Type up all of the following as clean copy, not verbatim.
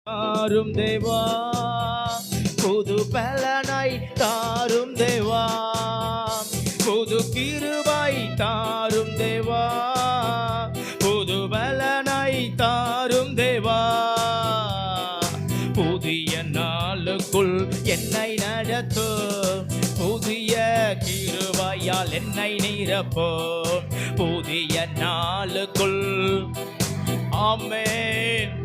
தாரும் தேவா, புது பலனை தாரும் தேவா, புது கிருபை தாரும் தேவா, புது பலனை தாரும் தேவா. புதிய நாளுக்குள் என்னை நடத்தும், புதிய கிருபையால் என்னை நிரப்பும். புதிய நாளுக்குள் ஆமென்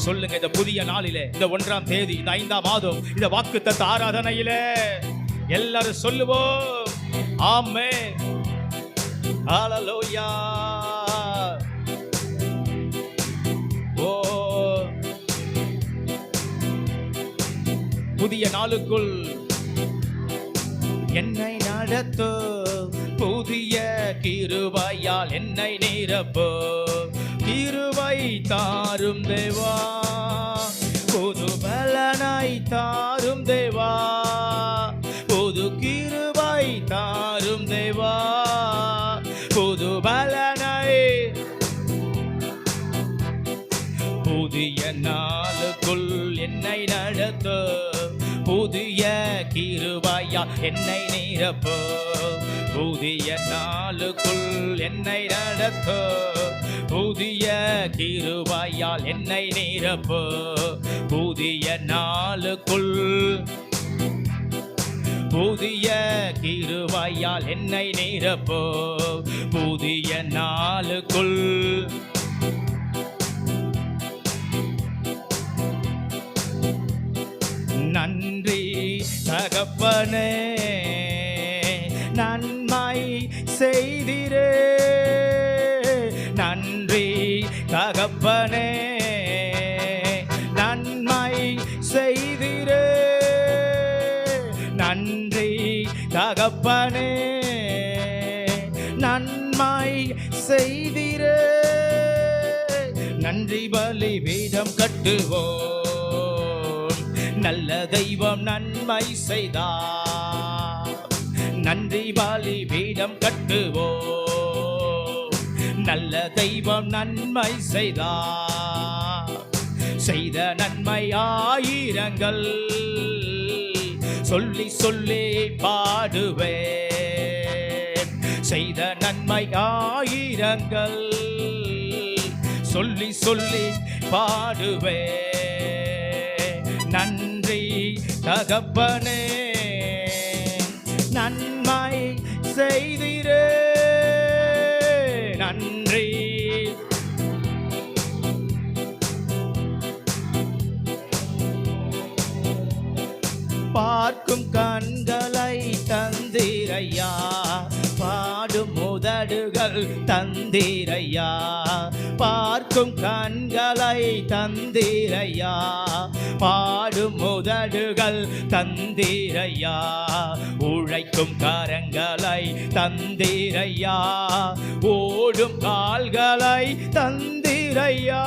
சொல்லுங்க. இந்த புதிய நாளிலே, இந்த 1ஆம் தேதி, இந்த 5ஆம் மாதம், இந்த வாக்குத்தத்த ஆராதனையிலே எல்லாரும் சொல்லுவோம் ஆமென். ஹல்லேலூயா. ஓ புதிய நாளுக்குள் என்னை நடத்தும், புதிய கிருபையால் என்னை நிரப்பும். கிருபை தாரும் தேவா, புது பலனை தாரும் தேவா, புது கிருபை தாரும் தேவா, புது பலனை. புதிய நாளுக்குள் என்னை நடத்தும், புதிய கிருபையால் என்னை நிரப்பும். புதிய நாளுக்குள் என்னை நடத்தும், புதிய கிருபையால் என்னை நிரப்பும். புதிய நாளுக்குள், புதிய கிருபையால் என்னை நிரப்பும். புதிய நாளுக்குள் நன்றி தகப்பனே, நன்மை செய்திரே. நன்றி தகப்பனே, நன்மை செய்திரே. நன்றி தகப்பனே, நன்மை செய்திரே. நன்றி பலிபீடம் கட்டுவோம், நல்ல தெய்வம் நன்மை செய்தார். நன்றி பலிபீடம் கட்டுவோம், நல்ல தெய்வம் நன்மை செய்தார். செய்த நன்மை ஆயிரங்கள் சொல்லி சொல்லி பாடுவேன். செய்த நன்மை ஆயிரங்கள் சொல்லி சொல்லி பாடுவேன். நன்றி தகப்பனே, நன்மை செய்திரே. நன்றி. பார்க்கும் கண்களை தந்திரையா, பாடும் உதடுகள் தந்திரையா. பார்க்கும் கண்களை தந்திரையா, பாடும் உதடுகள் தந்திரையா. உழைக்கும் கரங்களை தந்திரையா, ஓடும் கால்களை தந்திரையா.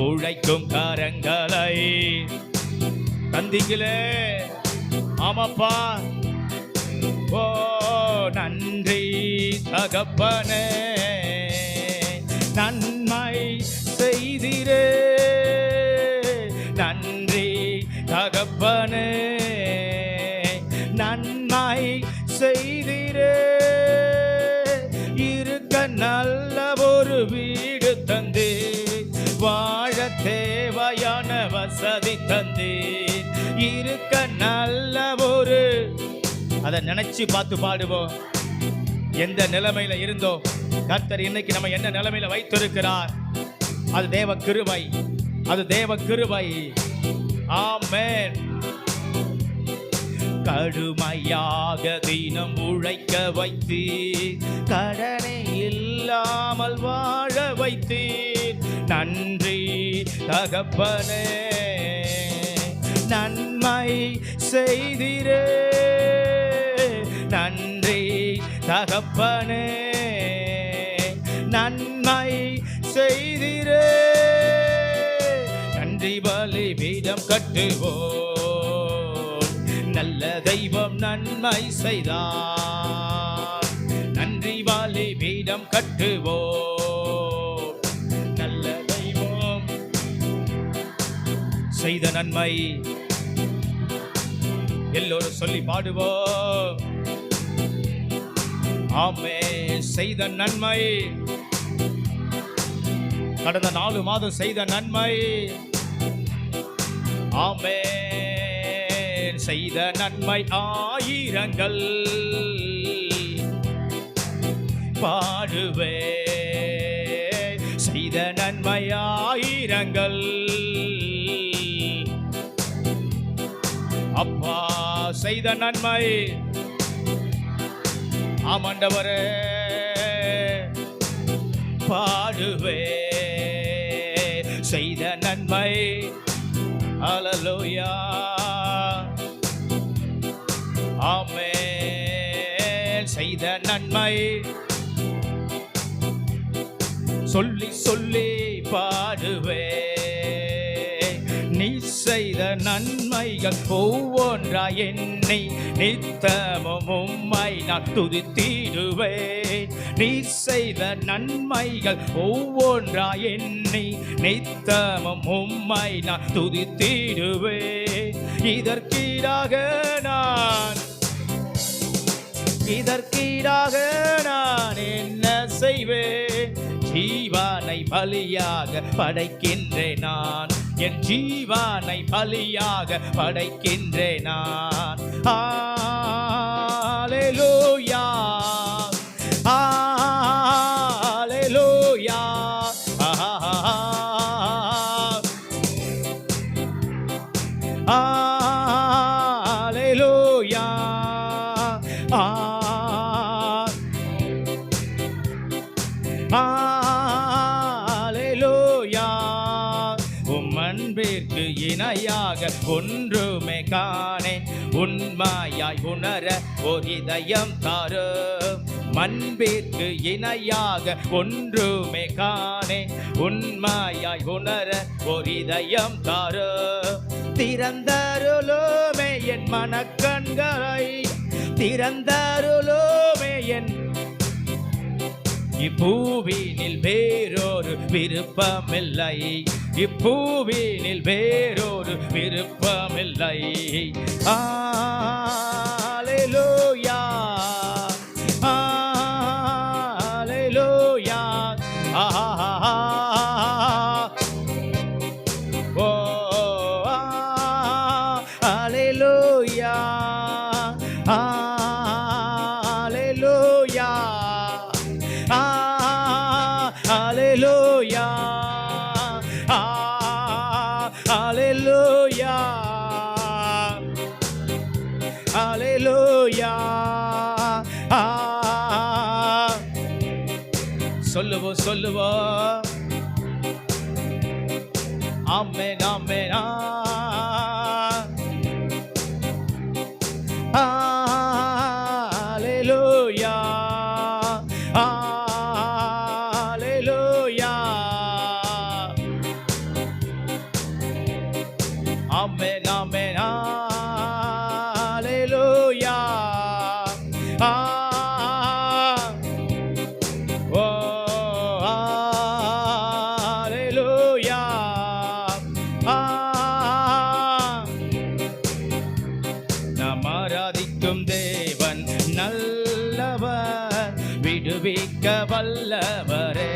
உழைக்கும் கரங்களை தந்தீங்களே. ஆமாப்பா. ஓ நன்றி தகப்பனே, நன்மை செய்திரே. நன்றி தகப்பனே, நன்மை செய்திரே. இருக்க நல்ல ஒரு வீடு தந்து, வாழ தேவையான வசதி தந்தீர். இருக்க நல்ல ஒரு, அதை நினைச்சு பார்த்து பாடுவோம். எந்த நிலைமையில இருந்தோ கர்த்தர் இன்னைக்கு நம்ம என்ன நிலைமையில வைத்திருக்கிறார். அது தேவ கிருபை, அது தேவ கிருபை. ஆமென். கடுமையாக தினம் உழைக்க வைத்து, கடனை இல்லாமல் வாழ வைத்தீர். நன்றி தகப்பனே, நன்மை செய்திரே. நன்றி தகப்பனே, நன்மை செய்திரே. நன்றி பலிபீடம் கட்டுவோம், நல்ல தெய்வம் நன்மை செய்தார். நன்றி பலிபீடம் கட்டுவோம், நல்ல தெய்வம் செய்த நன்மை. எல்லோரும் சொல்லி பாடுவோம். ஆமே, செய்த நன்மை, கடந்த 4 மாதம் செய்த நன்மை. ஆமே, செய்த நன்மை ஆயிரங்கள் பாடுவே. செய்த நன்மை ஆயிரங்கள். அப்பா செய்த நன்மை. ஆமாண்டவரே, பாடுவே செய்த நன்மை. ஹல்லேலூயா. ஆமென். செய்த நன்மை சொல்லி சொல்லி பாடுவே. நீ செய்த நன்மைகள் ஒவ்வொன்றா என்னை நித்தமும் உம்மை நான் துதித்திடுவேன். நீ செய்த நன்மைகள் ஒவ்வொன்றா என்னை நித்தமும் உம்மை நான் துதித்திடுவேன். இதற்கீடாக நான் என்ன செய்வேன்? ஜீவனை பலியாக படைக்கின்றேன் நான். என் ஜீவனை பலியாக படைக்கின்றேன் நான். ஹல்லேலூயா, ஹல்லேலூயா. ஹல்லேலூயா. ஹல்லேலூயா. உம் அன்பிற்கு இணையாக ஒன்றுமே காணேன். உண்மையாய் உணர ஒரு இதயம் தாரும். அன்பிற்கு இணையாக ஒன்றுமே காணேன். உண்மையாய் உணர ஒரு இதயம் தாரும். திறந்தருளுமே என் மனக்கண்களை. திறந்தருளுமே என் இப்பூவினில் வேறொரு விருப்பமில்லை. இப்பூவினில் வேறொரு விருப்பமில்லை. ஹல்லேலூயா, ஹல்லேலூயா. ஓ ஹல்லேலூயா, ஹல்லேலூயா. Hallelujah, hallelujah, hallelujah. சொல்லுவோம் சொல்லுவோம். ஆமென் ஆமென். ஹல்லேலூயா, ஹல்லேலூயா. ஆமென் ஆமென். ஹல்லேலூயா. ஓ ஹல்லேலூயா. நாம் ஆராதிக்கும் தேவன் நல்லவர், விடுவிக்க வல்லவரே.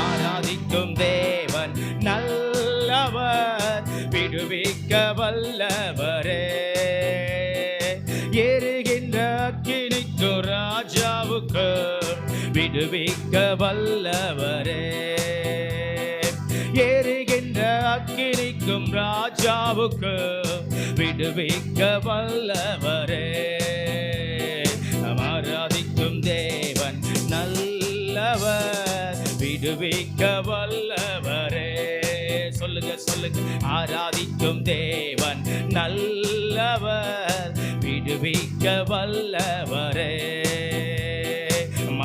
ஆராதிக்கும் தேவன் நல்லவர், விடுவிக்க வல்லவரே. எரிகின்ற அக்கினிக்கு ராஜாவுக்கு விடுவிக்க வல்லவரே. எரிகின்ற அக்கினிக்கும் ராஜாவுக்கு விடுவிக்க வல்லவரே. ஆராதிக்கும் தேவன் நல்லவர், விடுவிக்க வல்லவரே. சொல்லுங்க சொல்லுங்க. ஆராதிக்கும் தேவன் நல்லவர், விடுவிக்க வல்லவரே.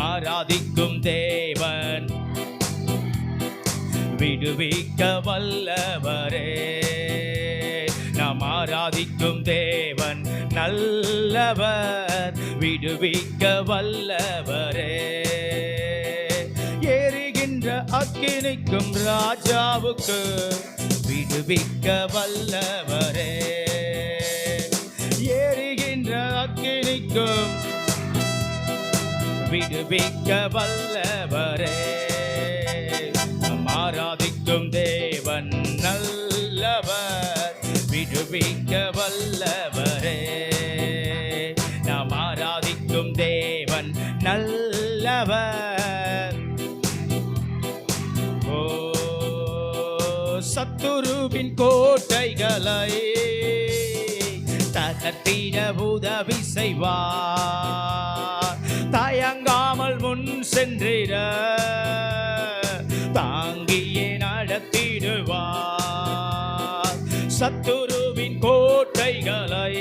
ஆராதிக்கும் தேவன் விடுவிக்க வல்லவரே. நாம் ஆராதிக்கும் தேவன் நல்லவர், விடுவிக்க வல்லவரே. எரிகின்ற அக்கினிக்கும் ராஜாவுக்கு விடுவிக்க வல்லவரே. எரிகின்ற அக்கினிக்கும் விடுவிக்க வல்லவரே. ஆராதிக்கும் தேவன் நல்லவர், விடுவிக்க வல்லவரே. நாம் ஆராதிக்கும் தேவன் நல்லவர். ஓ சத்துருவின் கோட்டைகளை தகர்த்திட உதவி செய்வார். தயங்காமல் முன் சென்றிட தாங்கியே நடத்திடுவார். சத்துருவின் கோட்டைகளை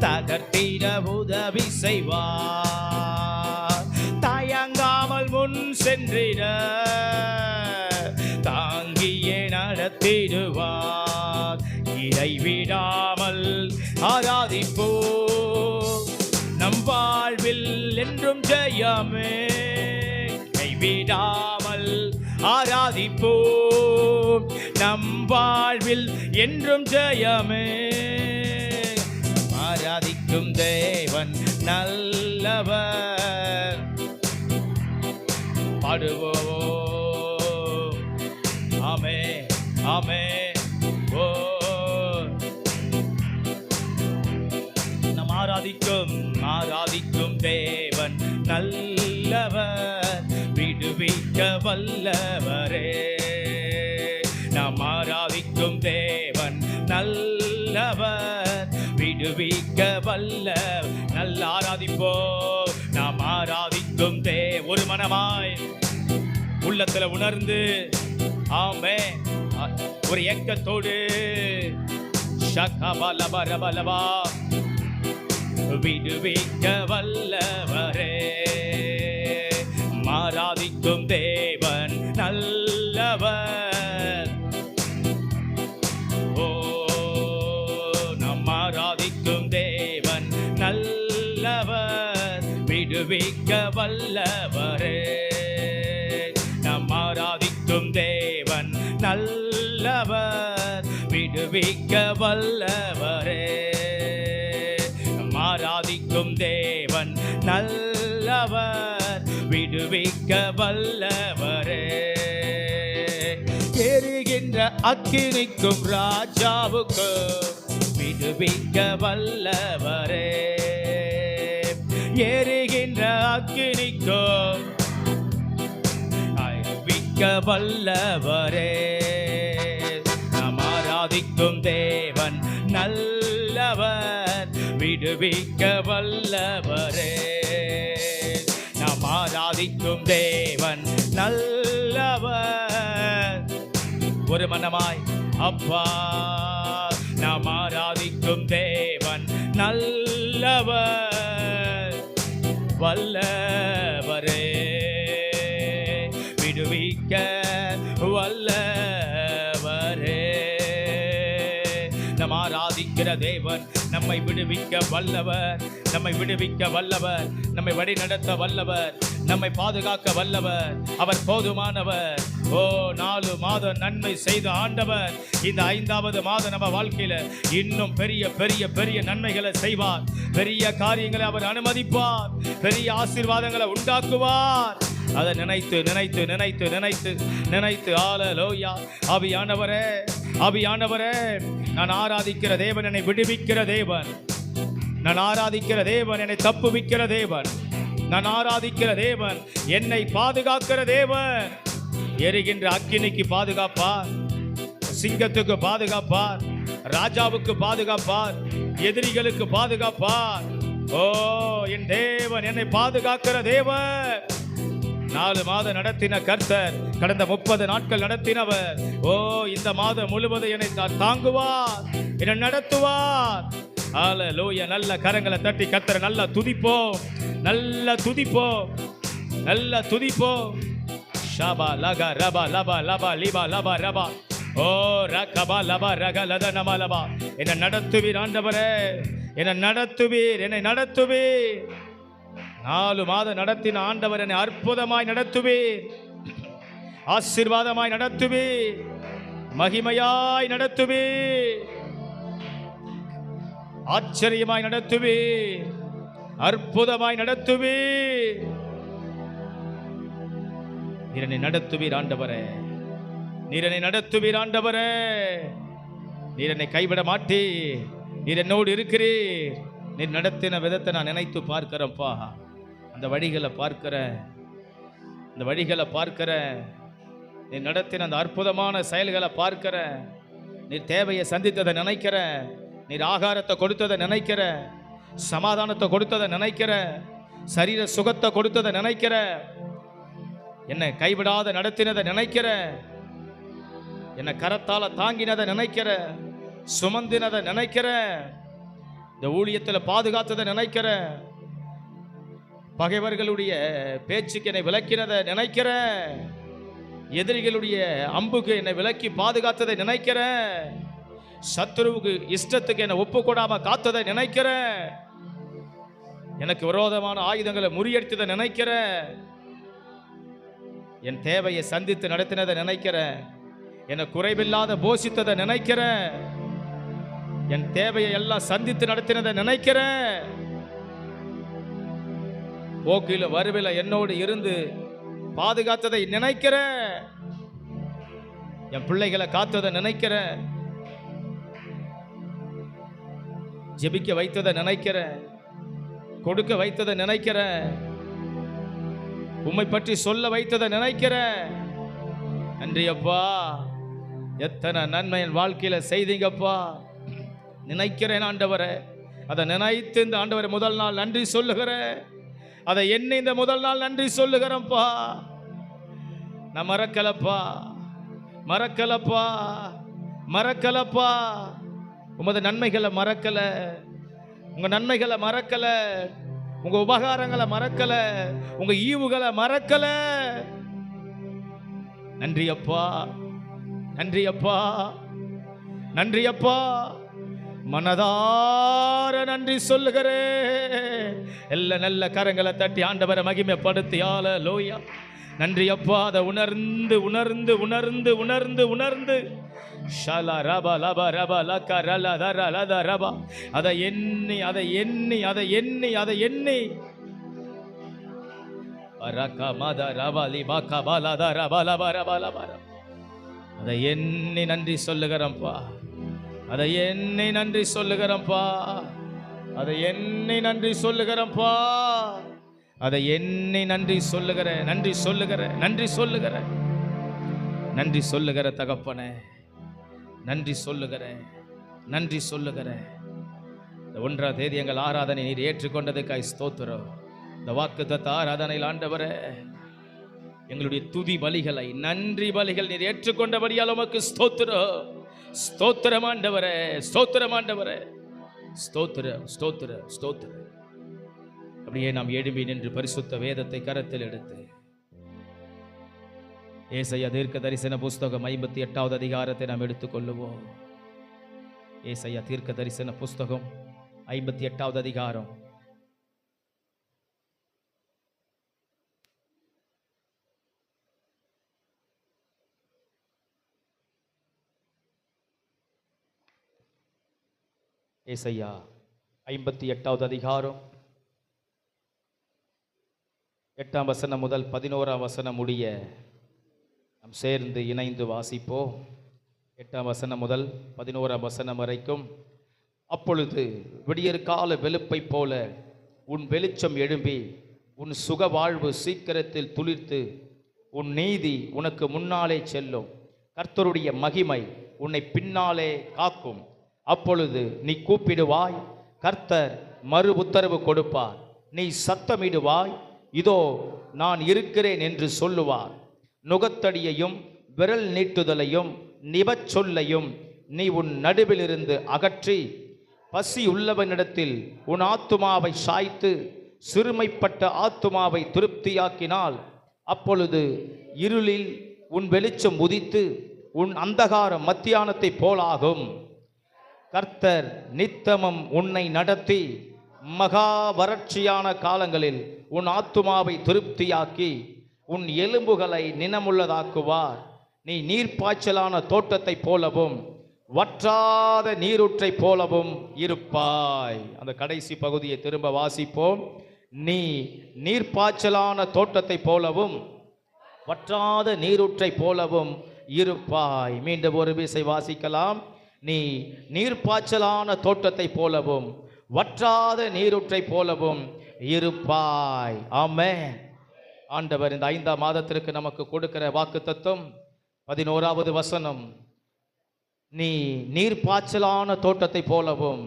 தகர்த்திட உதவி செய்வார். தயங்காமல் முன் சென்றிட தாங்கியே நடத்திடுவார். இடைவிடாமல் ஆராதிப்போ, நம் வாழ்வில் என்றும் ஜெயமே. கைவிடாமல் ஆராதிப்போம், நம் வாழ்வில் என்றும் ஜெயமே. ஆராதிக்கும் தேவன் நல்லவர். பாடுவோம் ஆமே ஆமே. ஓ நம் ஆராதிக்கும் தேவன் நல்லவர், விடுவிக்க வல்லவரே. நாம் ஆராதிக்கும் தேவன் நல்லவர், விடுவிக்க வல்ல. நல்ல ஆராதிப்போ, நாம் ஆராதிக்கும் ஒரு மனமாய் உள்ளத்துல உணர்ந்து ஆமே ஒரு ஏக்கத்தோடு ஷகபலபரபலபா விடுவிக்க வல்லவரே. ஆராதிக்கும் தேவன் நல்லவர். ஓ நம் ஆராதிக்கும் தேவன் நல்லவர், விடுவிக்க வல்லவரே. நம் ஆராதிக்கும் தேவன் நல்லவர், விடுவிக்க வல்லவரே. ஆராதிக்கும் தேவன் நல்லவர், விடுவிக்க வல்லவரே. எரிகின்ற அக்கினிக்கும் ராஜாவுக்கு விடுவிக்க வல்லவரே. எரிகின்ற அக்கினிக்கும் விடுவிக்க வல்லவரே. நாம் ஆராதிக்கும் தேவன் நல்லவர், விடுவிக்க வல்லவரே. நாம் ஆராதிக்கும் தேவன் நல்லவர். ஒரு மனமாய் அப்பா, நாம் ஆராதிக்கும் தேவன் நல்லவர், வல்லவரே, விடுவிக்க வல்லவரே. நாம் ஆராதிக்கிற தேவன் நம்மை விடுவிக்க வல்லவர், நம்மை விடுவிக்க வல்லவர், நம்மை வழி நடத்த வல்லவர், நம்மை பாதுகாக்க வல்லவர். அவர் போதுமானவர். ஓ 4 மாதம் நன்மை செய்த ஆண்டவர் இந்த 5வது மாதம் நம்ம வாழ்க்கையில இன்னும் பெரிய பெரிய பெரிய நன்மைகளை செய்வார். பெரிய காரியங்களை அவர் அனுமதிப்பார், பெரிய ஆசீர்வாதங்களை உண்டாக்குவார். அதை நினைத்து நினைத்து நினைத்து நினைத்து நினைத்து ஹல்லேலூயா. ஆவியானவரே, ஆவியானவரே, நான் ஆராதிக்கிற தேவன் என்னை விடுவிக்கிற தேவன். நான் ஆராதிக்கிற தேவன் என்னை தப்புவிக்கிற தேவன். நான் ஆராதிக்கிற தேவன் என்னை பாதுகாக்கிற தேவன். எரிகின்ற அக்கினிக்கு பாதுகாப்பார், சிங்கத்துக்கு பாதுகாப்பார், ராஜாவுக்கு பாதுகாப்பார், எதிரிகளுக்கு பாதுகாப்பார். ஓ என் தேவன் என்னை பாதுகாக்கிற தேவன். 4 மாதம் நடத்தின கர்த்தர் கடந்த 30 நாட்கள் நடத்தினவர். ஓ இந்த மாதம் முழுவதும் என்னை தாங்குவார், என்னை நடத்துவார். ஹல்லேலூயா. நல்ல கரங்களை தட்டி கர்த்தரை நல்லா துதிப்போம், நல்ல துதிப்போம், நல்ல துதிப்போம். ஷபா லகா ரபா லபா லபா லிபா லபா ரபா. ஓ ரகபா லபா ரக லத நம லபா. என்னை நடத்துவீர் ஆண்டவரே, என்னை நடத்துவீர், என்னை நடத்துவீர். 4 மாதம் நடத்தின ஆண்டவர் என்னை அற்புதமாய் நடத்துவீர், ஆசீர்வாதமாய் நடத்துவீர். மகிமையாய் நடத்துவே, ஆச்சரியமாய் நடத்துவே, அற்புதமாய் நடத்துவே. நீரனை நடத்துவீர் ஆண்டவரே, நீரனை நடத்துவீர் ஆண்டவரே. நீரனை கைவிட மாட்டே, நீர் என்னோடு இருக்கிறீர். நீர் நடத்தின விதத்தை நான் நினைத்து பார்க்கிறேன்ப்பா. அந்த வழிகளை பார்க்கிறேன், அந்த வழிகளை பார்க்கிறேன். நீர் நடத்தின அந்த அற்புதமான செயல்களை பார்க்கிறேன். நீர் தேவையை சந்தித்ததை நினைக்கிறேன். நீர் ஆகாரத்தை கொடுத்ததை நினைக்கிற, சமாதானத்தை கொடுத்ததை நினைக்கிற, சரீர சுகத்தை கொடுத்ததை நினைக்கிற, என்னை கைவிடாத நடத்தினதை நினைக்கிற, என்னை கரத்தால தாங்கினதை நினைக்கிற, சுமந்தினதை நினைக்கிற, இந்த ஊழியத்தில் பாதுகாத்ததை நினைக்கிற, பகைவர்களுடைய பேச்சுக்கு என்னை விலக்கினதை நினைக்கிற, எதிரிகளுடைய அம்புக்கு என்னை விலக்கி பாதுகாத்ததை நினைக்கிற, சத்துருவுக்கு இஷ்டத்துக்கு என்னை ஒப்பு கொடாம காத்ததை நினைக்கிற, எனக்கு விரோதமான ஆயுதங்களை முறியடித்ததை நினைக்கிற, என் தேவையை சந்தித்து நடத்தினதை நினைக்கிற, என்னை குறைவில்லாத போஷித்ததை நினைக்கிற, என் தேவையை எல்லாம் சந்தித்து நடத்தினதை நினைக்கிற, போக்கில வருவில என்னோடு இருந்து பாதுகாத்ததை நினைக்கிற, என் பிள்ளைகளை காத்ததை நினைக்கிற, ஜெபிக்க வைத்ததை நினைக்கிற, கொடுக்க வைத்ததை நினைக்கிற, உம்மை பற்றி சொல்ல வைத்ததை நினைக்கிற. நன்றி அப்பா, எத்தனை நன்மை என் வாழ்க்கையில செய்தீங்கப்பா. நினைக்கிறேன் ஆண்டவரே, அதை நினைத்து இந்த ஆண்டவரை முதல் நாள் நன்றி சொல்லுகிறேன். அதை என்ன இந்த முதல் நாள் நன்றி சொல்லுகிறேன்ப்பா. நான் மறக்கலப்பா, மறக்கலப்பா, மறக்கலப்பா. உமது நன்மைகளை மறக்கல, உங்க நன்மைகளை மறக்கல, உங்க உபகாரங்களை மறக்கல, உங்க ஈவுகளை மறக்கல. நன்றி அப்பா, நன்றி அப்பா, நன்றி அப்பா. மனதார நன்றி சொல்லுகிறேன். எல்லா நல்ல கரங்களை தட்டி ஆண்டவரை மகிமைப்படுத்தி ஹல்லேலூயா. நன்றி அப்பா. அதை உணர்ந்து உணர்ந்து உணர்ந்து உணர்ந்து உணர்ந்து அதை எண்ணி அதை எண்ணி அதை எண்ணி அதை எண்ணி அதை எண்ணி நன்றி சொல்லுகிறேன்ப்பா. அதை எண்ணி நன்றி சொல்லுகிறேன்ப்பா. அதை எண்ணி நன்றி சொல்லுகிறேன்ப்பா. அதை எண்ணி நன்றி சொல்லுகிறேன். நன்றி சொல்லுகிறேன். நன்றி சொல்லுகிறேன். நன்றி சொல்லுகிற தகப்பனே, நன்றி சொல்லுகிறேன். நன்றி சொல்லுகிறேன். இந்த 1ஆம் தேதி எங்கள் ஆராதனை நீர் ஏற்றுக்கொண்டதுக்காய் ஸ்தோத்திரம். இந்த வாக்குத்தத்த ஆராதனையில் ஆண்டவரே, எங்களுடைய துதி பலிகளை, நன்றி பலிகள் நீர் ஏற்றுக்கொண்டபடியால் உமக்கு ஸ்தோத்திரம். ஸ்தோத்திரம் ஆண்டவரே, ஸ்தோத்திரம் ஆண்டவரே, ஸ்தோத்திரம், ஸ்தோத்திரம், ஸ்தோத்திரம். அப்படியே நாம் எழும்பி நின்று பரிசுத்த வேதத்தை கரத்தில் எடுத்து ஏசாயா தீர்க்க தரிசன புஸ்தகம் 58வது அதிகாரத்தை நாம் எடுத்துக்கொள்ளுவோம். ஏசாயா தீர்க்க தரிசன புஸ்தகம் 58வது அதிகாரம். ஏசாயா 58வது அதிகாரம் 8ஆம் வசனம் முதல் 11ஆம் வசனம் முடிய நாம் சேர்ந்து இணைந்து வாசிப்போம். 8ஆம் வசனம் முதல் 11ஆம் வசனம் வரைக்கும். அப்பொழுது விடியற்கால வெளுப்பை போல உன் வெளிச்சம் எழும்பி உன் சுக வாழ்வு சீக்கிரத்தில் துளிர்த்து உன் நீதி உனக்கு முன்னாலே செல்லும். கர்த்தருடைய மகிமை உன்னை பின்னாலே காக்கும். அப்பொழுது நீ கூப்பிடுவாய், கர்த்தர் மறு உத்தரவு கொடுப்பார். நீ சத்தமிடுவாய், இதோ நான் இருக்கிறேன் என்று சொல்லுவார். நுகத்தடியையும் விரல் நீட்டுதலையும் நிபச்சொல்லையும் நீ உன் நடுவிலிருந்து அகற்றி பசி உள்ளவனிடத்தில் உன் ஆத்துமாவை சாய்த்து சிறுமைப்பட்ட ஆத்துமாவை திருப்தியாக்கினால், அப்பொழுது இருளில் உன் வெளிச்சம் உதித்து உன் அந்தகாரம் மத்தியானத்தை போலாகும். கர்த்தர் நித்தமும் உன்னை நடத்தி மகா வறட்சியான காலங்களில் உன் ஆத்துமாவை திருப்தியாக்கி உன் எலும்புகளை நினமுள்ளதாக்குவார். நீ நீர்ப்பாய்ச்சலான தோட்டத்தை போலவும் வற்றாத நீரூற்றை போலவும் இருப்பாய். அந்த கடைசி பகுதியை திரும்ப வாசிப்போம். நீ நீர்ப்பாய்ச்சலான தோட்டத்தை போலவும் வற்றாத நீரூற்றை போலவும் இருப்பாய். மீண்டும் ஒரு விசை வாசிக்கலாம். நீ நீர்ப்பாய்ச்சலான தோட்டத்தை போலவும் வற்றாத நீரூற்றை போலவும் இருப்பாய். ஆமென். ஆண்டவர் இந்த 5ஆம் மாதத்திற்கு நமக்கு கொடுக்கிற வாக்குத்தத்தம் 11வது வசனம். நீ நீர்ப்பாய்ச்சலான தோட்டத்தை போலவும்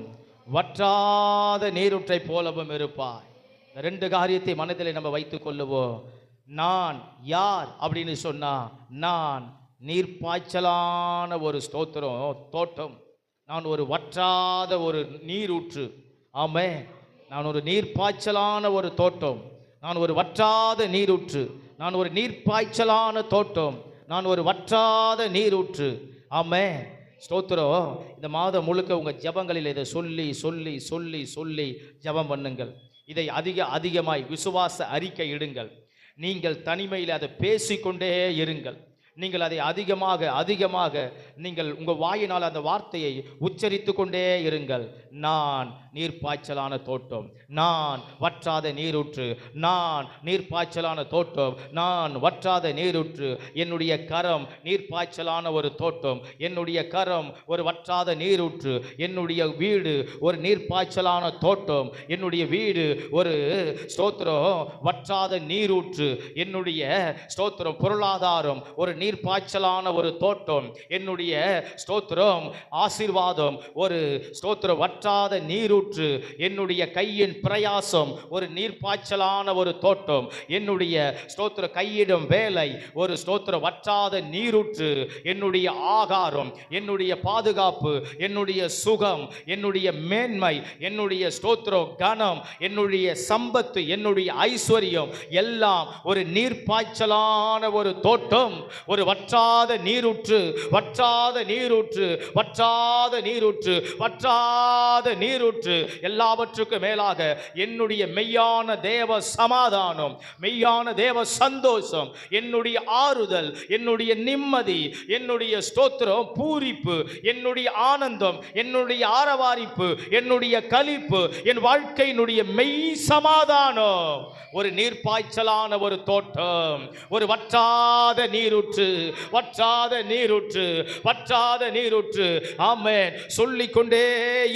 வற்றாத நீரூற்றை போலவும் இருப்பாய். இந்த 2 காரியத்தை மனதில் நம்ம வைத்துக் கொள்ளுவோம். நான் யார் அப்படின்னு சொன்னா, நான் நீர்ப்பாய்ச்சலான ஒரு தோட்டம், நான் ஒரு வற்றாத ஒரு நீரூற்று. ஆமென். நான் ஒரு நீர்ப்பாய்ச்சலான ஒரு தோட்டம், நான் ஒரு வற்றாத நீரூற்று, நான் ஒரு நீர்ப்பாய்ச்சலான தோட்டம், நான் ஒரு வற்றாத நீரூற்று. ஆமென். ஸ்தோத்திரம். இந்த மாதம் முழுக்க உங்கள் ஜெபங்களில் இதை சொல்லி சொல்லி சொல்லி சொல்லி ஜெபம் பண்ணுங்கள். இதை அதிகமாய் விசுவாச அறிக்கை இடுங்கள். நீங்கள் தனிமையில் அதை பேசிக்கொண்டே இருங்கள். நீங்கள் அதை அதிகமாக நீங்கள் உங்கள் வாயினால் அந்த வார்த்தையை உச்சரித்து கொண்டே இருங்கள். நான் நீர்ப்பாய்ச்சலான தோட்டம், நான் வற்றாத நீரூற்று, நான் நீர்ப்பாய்ச்சலான தோட்டம், நான் வற்றாத நீரூற்று. என்னுடைய கரம் நீர்ப்பாய்ச்சலான ஒரு தோட்டம், என்னுடைய கரம் ஒரு வற்றாத நீரூற்று, என்னுடைய வீடு ஒரு நீர்ப்பாய்ச்சலான தோட்டம், என்னுடைய வீடு ஒரு ஸ்தோத்திரம் வற்றாத நீரூற்று, என்னுடைய ஸ்தோத்திரம் பொருளாதாரம் ஒரு நீர்ப்பாய்ச்சலான ஒரு தோட்டம், என்னுடைய ஸ்தோத்திரம் ஆசீர்வாதம் ஒரு ஸ்தோத்திரம் வற்றாத நீரூற்று, என்னுடைய கையின் பிரயாசம் ஒரு நீர்ப்பாய்ச்சலான ஒரு தோட்டம், என்னுடைய ஸ்தோத்திர கையிடும் வேலை ஒரு ஸ்தோத்திர வற்றாத நீரூற்று, என்னுடைய ஆகாரம், என்னுடைய பாதுகாப்பு, என்னுடைய சுகம், என்னுடைய மேன்மை, என்னுடைய ஸ்தோத்திரம் கனம், என்னுடைய சம்பத்து, என்னுடைய ஐஸ்வர்யம் எல்லாம் ஒரு நீர்ப்பாய்ச்சலான ஒரு தோட்டம், ஒரு வற்றாத நீரூற்று, வற்றாத நீரூற்று, வற்றாத நீரூற்று, வற்றாத நீரூற்று. எல்லாவற்றுக்கும் மேலாக என்னுடைய மெய்யான தேவ சமாதானம், மெய்யான தேவ சந்தோஷம், என்னுடைய ஆறுதல், என்னுடைய நிம்மதி, என்னுடைய ஸ்தோத்திரம் பூரிப்பு, என்னுடைய ஆனந்தம், என்னுடைய ஆரவாரிப்பு, என்னுடைய களிப்பு, என் வாழ்க்கையினுடைய மெய் சமாதானம் ஒரு நீர்ப்பாய்ச்சலான ஒரு தோட்டம், ஒரு வற்றாத நீரூற்று, வற்றாத நீரூற்று, வற்றாத நீரூற்று. ஆமென். சொல்லிக்கொண்டே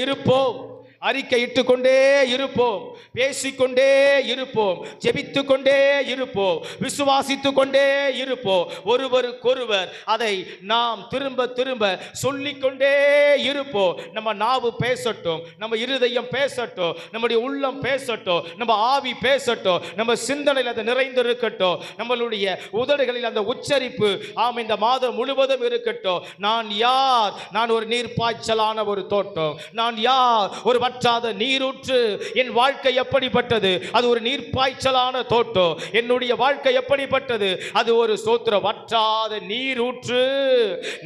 இருப்போம், அறிக்கையிட்டுக் கொண்டே இருப்போம், பேசிக்கொண்டே இருப்போம், ஜெபித்துக் கொண்டே இருப்போம், விசுவாசித்துக் கொண்டே இருப்போம். ஒருவருக்கொருவர் அதை நாம் திரும்ப திரும்ப சொல்லிக்கொண்டே இருப்போம். நம்ம நாவு பேசட்டும், நம்ம இருதயம் பேசட்டும், நம்முடைய உள்ளம் பேசட்டும், நம்ம ஆவி பேசட்டும், நம்ம சிந்தனையில் அது நிறைந்திருக்கட்டும், நம்மளுடைய உதடுகளில் அந்த உச்சரிப்பு இந்த மாதம் முழுவதும் இருக்கட்டும். நான் யார்? நான் ஒரு நீர்ப்பாய்ச்சலான ஒரு தோட்டம், நான் யார்? ஒரு வற்றாத நீரூற்று. என் வாழ்க்கை எப்படிப்பட்டது? அது ஒரு நீர்ப்பாய்ச்சலான தோட்டம். என்னுடைய வாழ்க்கை எப்படிப்பட்டது? அது ஒரு ஸ்தோத்திர வற்றாத நீரூற்று,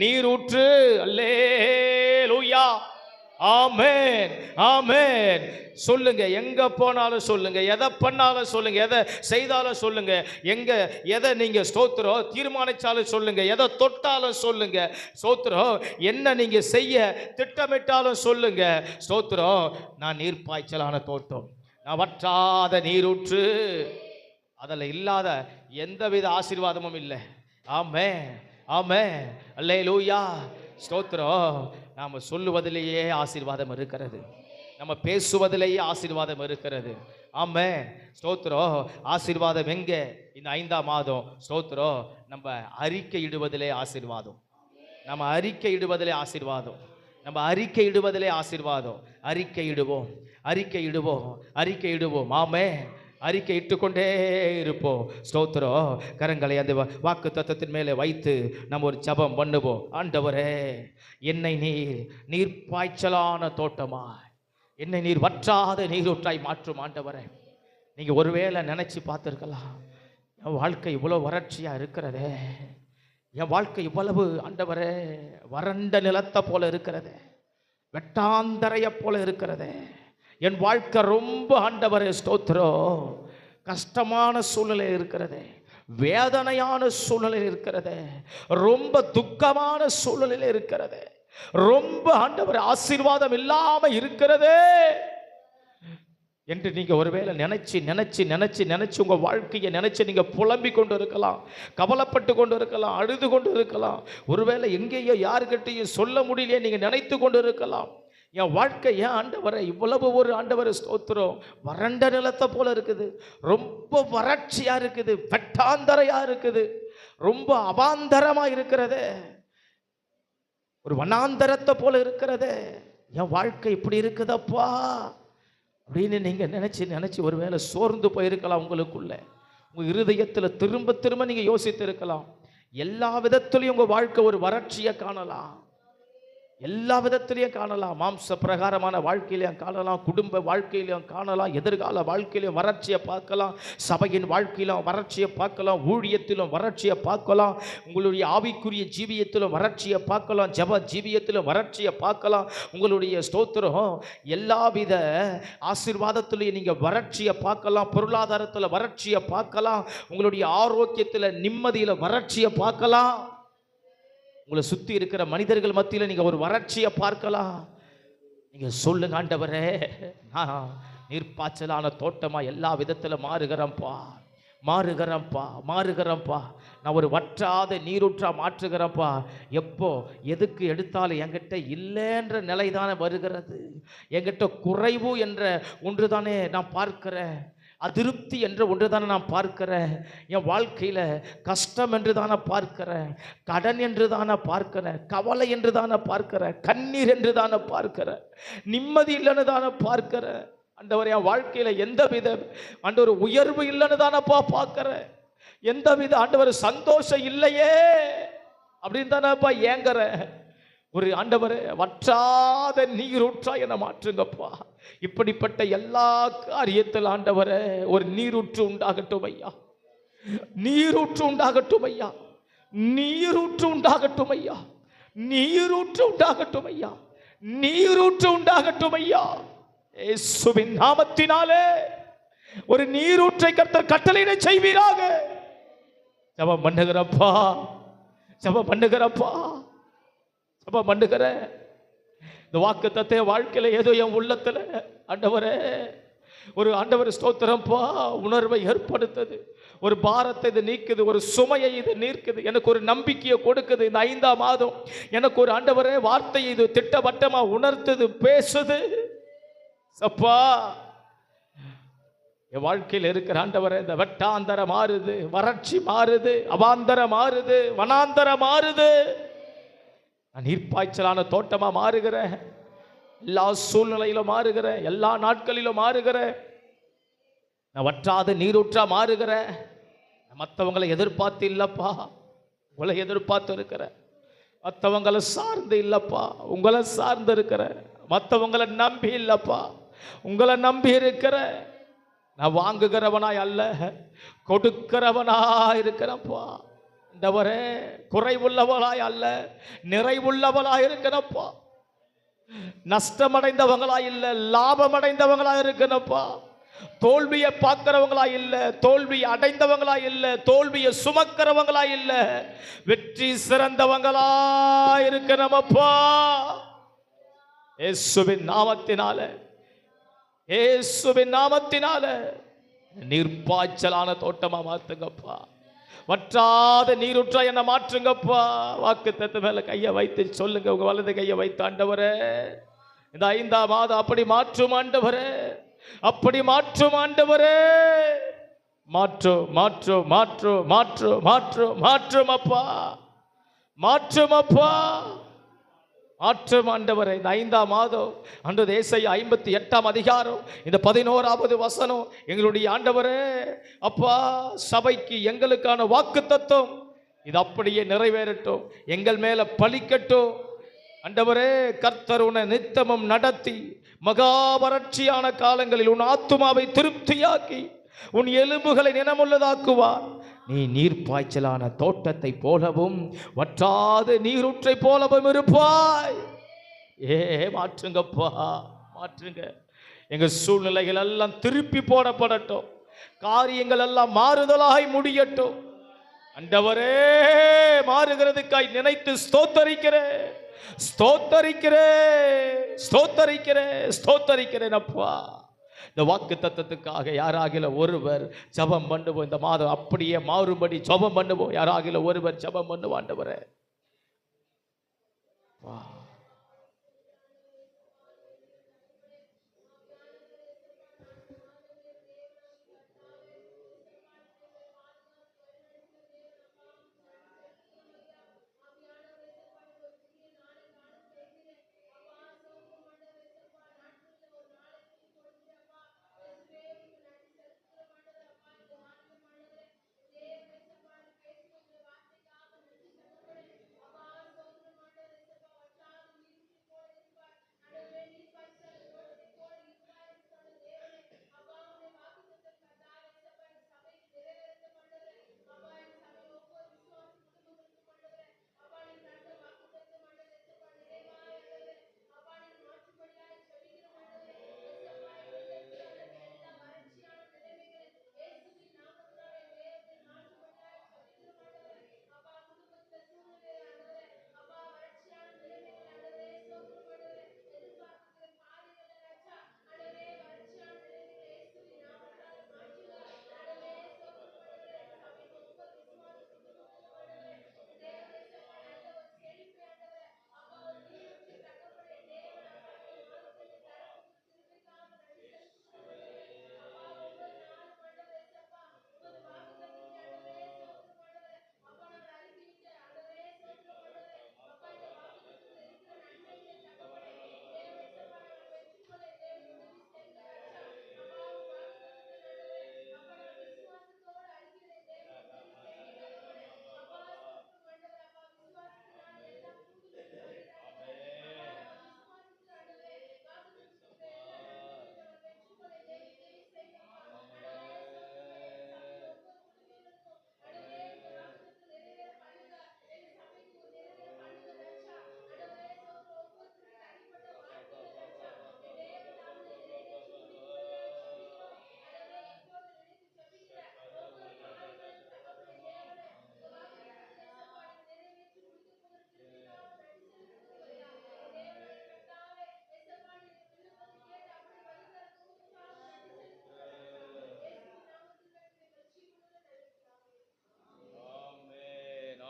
நீரூற்று. அல்லேலூயா. ஆமென், ஆமென். சொல்லுங்க, எங்க போனாலும் சொல்லுங்க, எதை பண்ணாலும் சொல்லுங்க, எதை செய்தாலும் சொல்லுங்க, எதை நீங்க ஸ்தோத்திரம் தீர்மானிச்சாலும் சொல்லுங்க, எதை தொட்டாலும் சொல்லுங்க, ஸ்தோத்திரம் என்ன நீங்க செய்ய திட்டமிட்டாலும் சொல்லுங்க. ஸ்தோத்திரம் நான் நீர்ப்பாய்ச்சலான தோட்டம், நான் வற்றாத நீரூற்று. அதில் இல்லாத எந்தவித ஆசீர்வாதமும் இல்லை. ஆமென், ஆமென். அல்லேலூயா. ஸ்தோத்திரம். நாம் சொல்லுவதிலேயே ஆசீர்வாதம் இருக்கிறது, நம்ம பேசுவதிலேயே ஆசீர்வாதம் இருக்கிறது. ஆமென். ஸ்தோத்திரம். ஆசீர்வாதம் எங்க? இந்த 5ஆம் மாதம் ஸ்தோத்திரம் நம்ம அறிக்கை இடுவதிலே ஆசீர்வாதம், நம்ம அறிக்கை இடுவதிலே ஆசீர்வாதம், நம்ம அறிக்கை இடுவதிலே ஆசீர்வாதம். அறிக்கை இடுவோம், அறிக்கை இடுவோம், அறிக்கை இடுவோம். ஆமென். அறிக்கை இட்டுக்கொண்டே இருப்போம். ஸ்தோத்திரம். கரங்களை அந்த வாக்கு தத்தத்தின் மேலே வைத்து நம்ம ஒரு ஜெபம் பண்ணுவோம். ஆண்டவரே, என்னை நீர்ப்பாய்ச்சலான தோட்டமாய், என்னை நீர் வற்றாத நீரூற்றாய் மாற்றும். ஆண்டவரே, நீங்கள் ஒருவேளை நினைச்சு பார்த்துருக்கலாம், என் வாழ்க்கை இவ்வளோ வறட்சியா இருக்கிறதே, என் வாழ்க்கை இவ்வளவு ஆண்டவரே வறண்ட நிலத்தை போல இருக்கிறதே, வெட்டாந்தரைய போல இருக்கிறதே, என் வாழ்க்கை ரொம்ப ஆண்டவரே ஸ்தோத்திரம் கஷ்டமான சூழ்நிலை இருக்கிறதே, வேதனையான சூழ்நிலையில் இருக்கிறது, ரொம்ப துக்கமான சூழ்நிலையில் இருக்கிறது, ரொம்ப ஆண்டவர் ஆசீர்வாதம் இல்லாம இருக்கிறது என்று நீங்க ஒருவேளை நினைச்சு உங்க வாழ்க்கையை நினைச்சு நீங்க புலம்பிக் கொண்டு இருக்கலாம், கவலைப்பட்டு கொண்டு இருக்கலாம், அழுது கொண்டு இருக்கலாம். ஒருவேளை எங்கேயோ யாருக்கிட்டையும் சொல்ல முடியலையே நீங்க நினைத்து கொண்டு இருக்கலாம். என் வாழ்க்கை ஏன் ஆண்டவரை இவ்வளவு ஒரு ஆண்டவரை ஸ்தோத்திரம் வறண்ட நிலத்தை போல இருக்குது, ரொம்ப வறட்சியா இருக்குது, வெட்டாந்தரையா இருக்குது, ரொம்ப அவாந்தரமா இருக்கிறது, ஒரு வனாந்தரத்தை போல இருக்கிறது, என் வாழ்க்கை இப்படி இருக்குதப்பா அப்படின்னு நீங்க நினைச்சு ஒருவேளை சோர்ந்து போயிருக்கலாம். உங்களுக்குள்ள உங்க இருதயத்தில் திரும்ப நீங்க யோசித்து இருக்கலாம். எல்லா விதத்திலையும் உங்க வாழ்க்கை ஒரு வறட்சியை காணலாம், எல்லா விதத்திலையும் காணலாம். மாம்ச பிரகாரமான வாழ்க்கையிலையும் காணலாம், குடும்ப வாழ்க்கையிலையும் காணலாம், எதிர்கால வாழ்க்கையிலையும் வறட்சியை பார்க்கலாம், சபையின் வாழ்க்கையிலும் வறட்சியை பார்க்கலாம், ஊழியத்திலும் வறட்சியை பார்க்கலாம், உங்களுடைய ஆவிக்குரிய ஜீவியத்திலும் வறட்சியை பார்க்கலாம், ஜப ஜீவியத்திலும் வறட்சியை பார்க்கலாம். உங்களுடைய ஸ்தோத்திரம் எல்லாவித ஆசீர்வாதத்திலையும் நீங்கள் வறட்சியை பார்க்கலாம், பொருளாதாரத்தில் வறட்சியை பார்க்கலாம், உங்களுடைய ஆரோக்கியத்தில் நிம்மதியில் வறட்சியை பார்க்கலாம், உங்களை சுற்றி இருக்கிற மனிதர்கள் மத்தியில் நீங்கள் ஒரு வறட்சியை பார்க்கலாம். நீங்கள் சொல்லுங்க, ஆண்டவரே நான் நீர்ப்பாய்ச்சலான தோட்டமாக எல்லா விதத்தில் மாறுகிறேன்ப்பா, நான் ஒரு வற்றாத நீரூற்றா மாற்றுகிறேன்ப்பா. எப்போ எதுக்கு எடுத்தாலும் என்கிட்ட இல்லைன்ற நிலை தானே வருகிறது, என்கிட்ட குறைவு என்ற ஒன்று தானே நான் பார்க்கிறேன், அதிருப்தி என்ற ஒன்று தானே நான் பார்க்கிறேன், என் வாழ்க்கையில் கஷ்டம் என்று தானே பார்க்கிறேன், கடன் என்று தானே பார்க்கிறேன், கவலை என்று தானே பார்க்கிறேன், கண்ணீர் என்று தானே பார்க்கிறேன், நிம்மதி இல்லைன்னு தானே பார்க்கிறேன். ஆண்டவர் என் வாழ்க்கையில் எந்த வித ஆண்டவர் உயர்வு இல்லைன்னு தானேப்பா பார்க்கிறேன், எந்த வித ஆண்டவர் சந்தோஷம் இல்லையே அப்படின்னு தானேப்பா ஏங்குறேன். ஒரு ஆண்டவரே வற்றாத நீரூற்றா என்னை மாற்றுங்கப்பா. இப்படிப்பட்ட எல்லா காரியத்தில் ஆண்டவரே ஒரு நீரூற்று உண்டாகட்டும் ஐயா, நீரூற்று உண்டாகட்டும் ஐயா, நீரூற்று உண்டாகட்டும் ஐயா, நீரூற்று உண்டாகட்டும் ஐயா, நீரூற்று உண்டாகட்டும் ஐயா. இயேசுவின் நாமத்தினாலே ஒரு நீரூற்றை கர்த்தர் கட்டளையிட செய்வீராக. ஜெபம் பண்ணுகிறப்பா, ஜெபம் பண்ணுகிறப்பா, ஜெபம் பண்ணுகிற இந்த வாக்குத்தத்தத்தை வாழ்க்கையில் ஏதோ என் உள்ளத்தில் ஆண்டவரே ஒரு ஆண்டவர் ஸ்தோத்திரம்ப்பா உணர்வை ஏற்படுத்துது, ஒரு பாரத்தை இது நீக்குது, ஒரு சுமையை இது நீக்குது, எனக்கு ஒரு நம்பிக்கையை கொடுக்குது. இந்த 5ஆம் மாதம் எனக்கு ஒரு ஆண்டவரே வார்த்தையை இது திட்டவட்டமா உணர்த்துது, பேசுது. அப்பா என் வாழ்க்கையில் இருக்கிற ஆண்டவரே இந்த வெட்டாந்தரம் மாறுது, வறட்சி மாறுது, அவாந்தரம் மாறுது, வனாந்தரம் மாறுது, நான் நீர்ப்பாய்ச்சலான தோட்டமா மாறுகிறேன், எல்லா சூழ்நிலையிலும் மாறுகிறேன், எல்லா நாட்களிலும் மாறுகிறேன், நான் வற்றாத நீரூற்றா மாறுகிறேன். மற்றவங்களை எதிர்பார்த்து இல்லப்பா, உங்களை எதிர்பார்த்து இருக்கிறேன், மற்றவங்களை சார்ந்து இல்லப்பா, உங்களை சார்ந்து இருக்கிறேன், மற்றவங்களை நம்பி இல்லப்பா, உங்களை நம்பி இருக்கிற. நான் வாங்குகிறவனாய் அல்ல, கொடுக்கிறவனாய் இருக்கிறப்பா. ஆண்டவரே குறைவுள்ளவளாய் அல்ல, நிறைவுள்ளவளாய் இருக்கிறப்பா. நஷ்டமடைந்தவங்களா இல்ல, லாபம் அடைந்தவங்களா இருக்கணும்ப்பா. தோல்வியை பார்க்கிறவங்களா இல்ல, தோல்வி அடைந்தவங்களா இல்ல, தோல்வியை சுமக்கிறவங்களா இல்ல, வெற்றி சிறந்தவங்களா இருக்கணுமப்பா. இயேசுவின் நாமத்தினால, இயேசுவின் நாமத்தினால நீர்ப்பாய்ச்சலான தோட்டமா மாத்துங்கப்பா, வற்றாத நீரூற்றா என்ன மாற்றுங்கப்பா. வாக்குத்தத்தம் மேல கையை வைத்து சொல்லுங்க, உங்க வலது கையை வைத்து, ஆண்டவரே இந்த 5ஆம் மாதம் அப்படி மாற்றும் ஆண்டவரே, அப்படி மாற்றும் ஆண்டவரே, மாற்றும் மாற்றும் மாற்றும் மாற்றும் மாற்றும் மாற்றும் அப்பா, மாற்றும் அப்பா, மாற்றும் ஆண்டவரே. இந்த 5ஆம் மாதம் அன்று ஏசாயா 58ஆம் அதிகாரம் இந்த 11வது வசனம் எங்களுடைய ஆண்டவரே அப்பா சபைக்கு எங்களுக்கான வாக்குத்தத்தம் இது அப்படியே நிறைவேறட்டும், எங்கள் மேல பலிக்கட்டும் ஆண்டவரே. கர்த்தர் உன்னை நித்தமும் நடத்தி மகா வறட்சியான காலங்களில் உன் ஆத்துமாவை திருப்தியாக்கி உன் எலும்புகளை நினமுள்ளதாக்குவார். நீ நீர்ப்பாய்ச்சலான தோட்டத்தை போலவும் வற்றாத நீரூற்றை போலவும் இருப்பாய். மாற்றுங்கப்பா, மாற்றுங்க. எங்க சூழ்நிலைகள் எல்லாம் திருப்பி போடப்படட்டும், காரியங்கள் எல்லாம் மாறுதலாய் முடியட்டும். ஆண்டவரே, மாறுகிறதுக்காய் நினைத்து ஸ்தோத்தரிக்கிறேன், ஸ்தோத்தரிக்கிறேன், ஸ்தோத்தரிக்கிறேன், ஸ்தோத்தரிக்கிறேன் அப்பா. இந்த வாக்கு தத்தத்துக்காக யாராகில ஒருவர் ஜபம் பண்ணுவோம். இந்த மாதம் அப்படியே மாறுபடி ஜபம் பண்ணுவோம். யாராகில ஒருவர் ஜபம் பண்ணுவோம். ஆண்டவரே வா.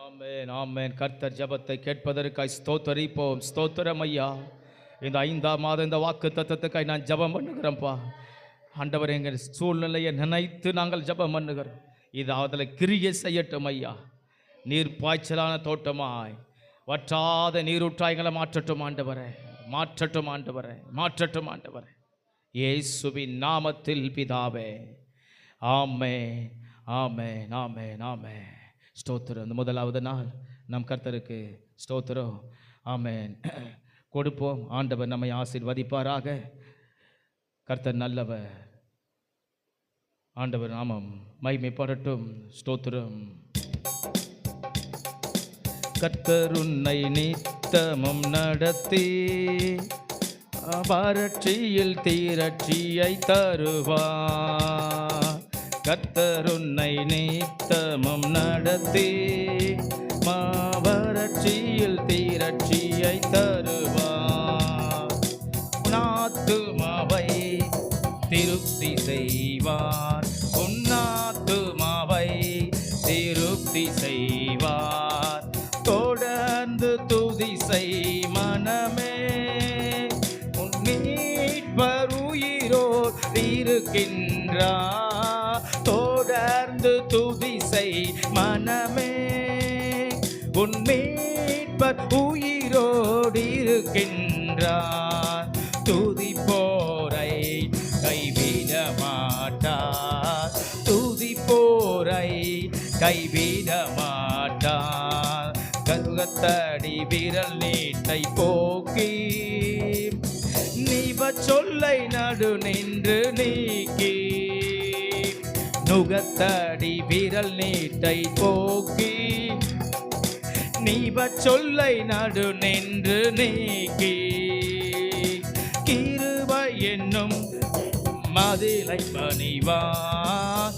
ஆமென், ஆமென். கர்த்தர் ஜெபத்தை கேட்பதற்காய் ஸ்தோத்தரிப்போம். ஸ்தோத்திரம் ஐயா. இந்த 5ஆம் மாதம் இந்த வாக்கு தத்தத்துக்காய் நான் ஜெபம் பண்ணுகிறேன்ப்பா. ஆண்டவர், எங்கள் சூழ்நிலையை நினைத்து நாங்கள் ஜெபம் பண்ணுகிறோம். இது அதில் கிரியை செய்யட்டும் ஐயா. நீர் பாய்ச்சலான தோட்டமாய் வற்றாத நீரூற்றாய்களை மாற்றட்டும் ஆண்டவரே, மாற்றட்டும் ஆண்டவரே, மாற்றட்டும் ஆண்டவரே. இயேசுவின் நாமத்தில் பிதாவே, ஆமென், ஆமென், ஆமென், ஆமென். ஸ்தோத்திரம். இந்த முதலாவது நாள் நம் கர்த்தருக்கு ஸ்தோத்திரம். ஆமென். கொடுப்போம். ஆண்டவர் நம்மை ஆசீர்வதிப்பாராக. கர்த்தர் நல்லவர். ஆண்டவர் நாமம் மகிமைப்படட்டும். ஸ்தோத்திரம். கர்த்தர் உன்னை நித்தமும் நடத்தி வறட்சியில் தீரட்சியை தருவார். கர்த்தர் உன்னை நித்தமும் நடத்தி வறட்சியில் தீரட்சியை தருவார். உன்னாத்துமாவை திருப்தி செய்வார், உன்னாத்துமாவை திருப்தி செய்வார். தொடர்ந்து துதி செய் மனமே, உன் மீட்பர் உயிரோர் இருக்கின்றார். தொடர்ந்து துதி செய் மனமே, உன் மீட்பர் உயிரோடு இருக்கின்றார். துதிப்போரை கைவிட மாட்டார், துதிப்போரை கைவிட மாட்டார். கருகத்தடி விரல் நீட்டை போக்கி நீவ சொல்லை நடு நின்று நீக்கி. நுகத்தடி விரல் நீட்டை போக்கி நீவ சொல்லை நடு நின்று நீக்கி. கிருபை என்னும் மதிலை பணிவார்,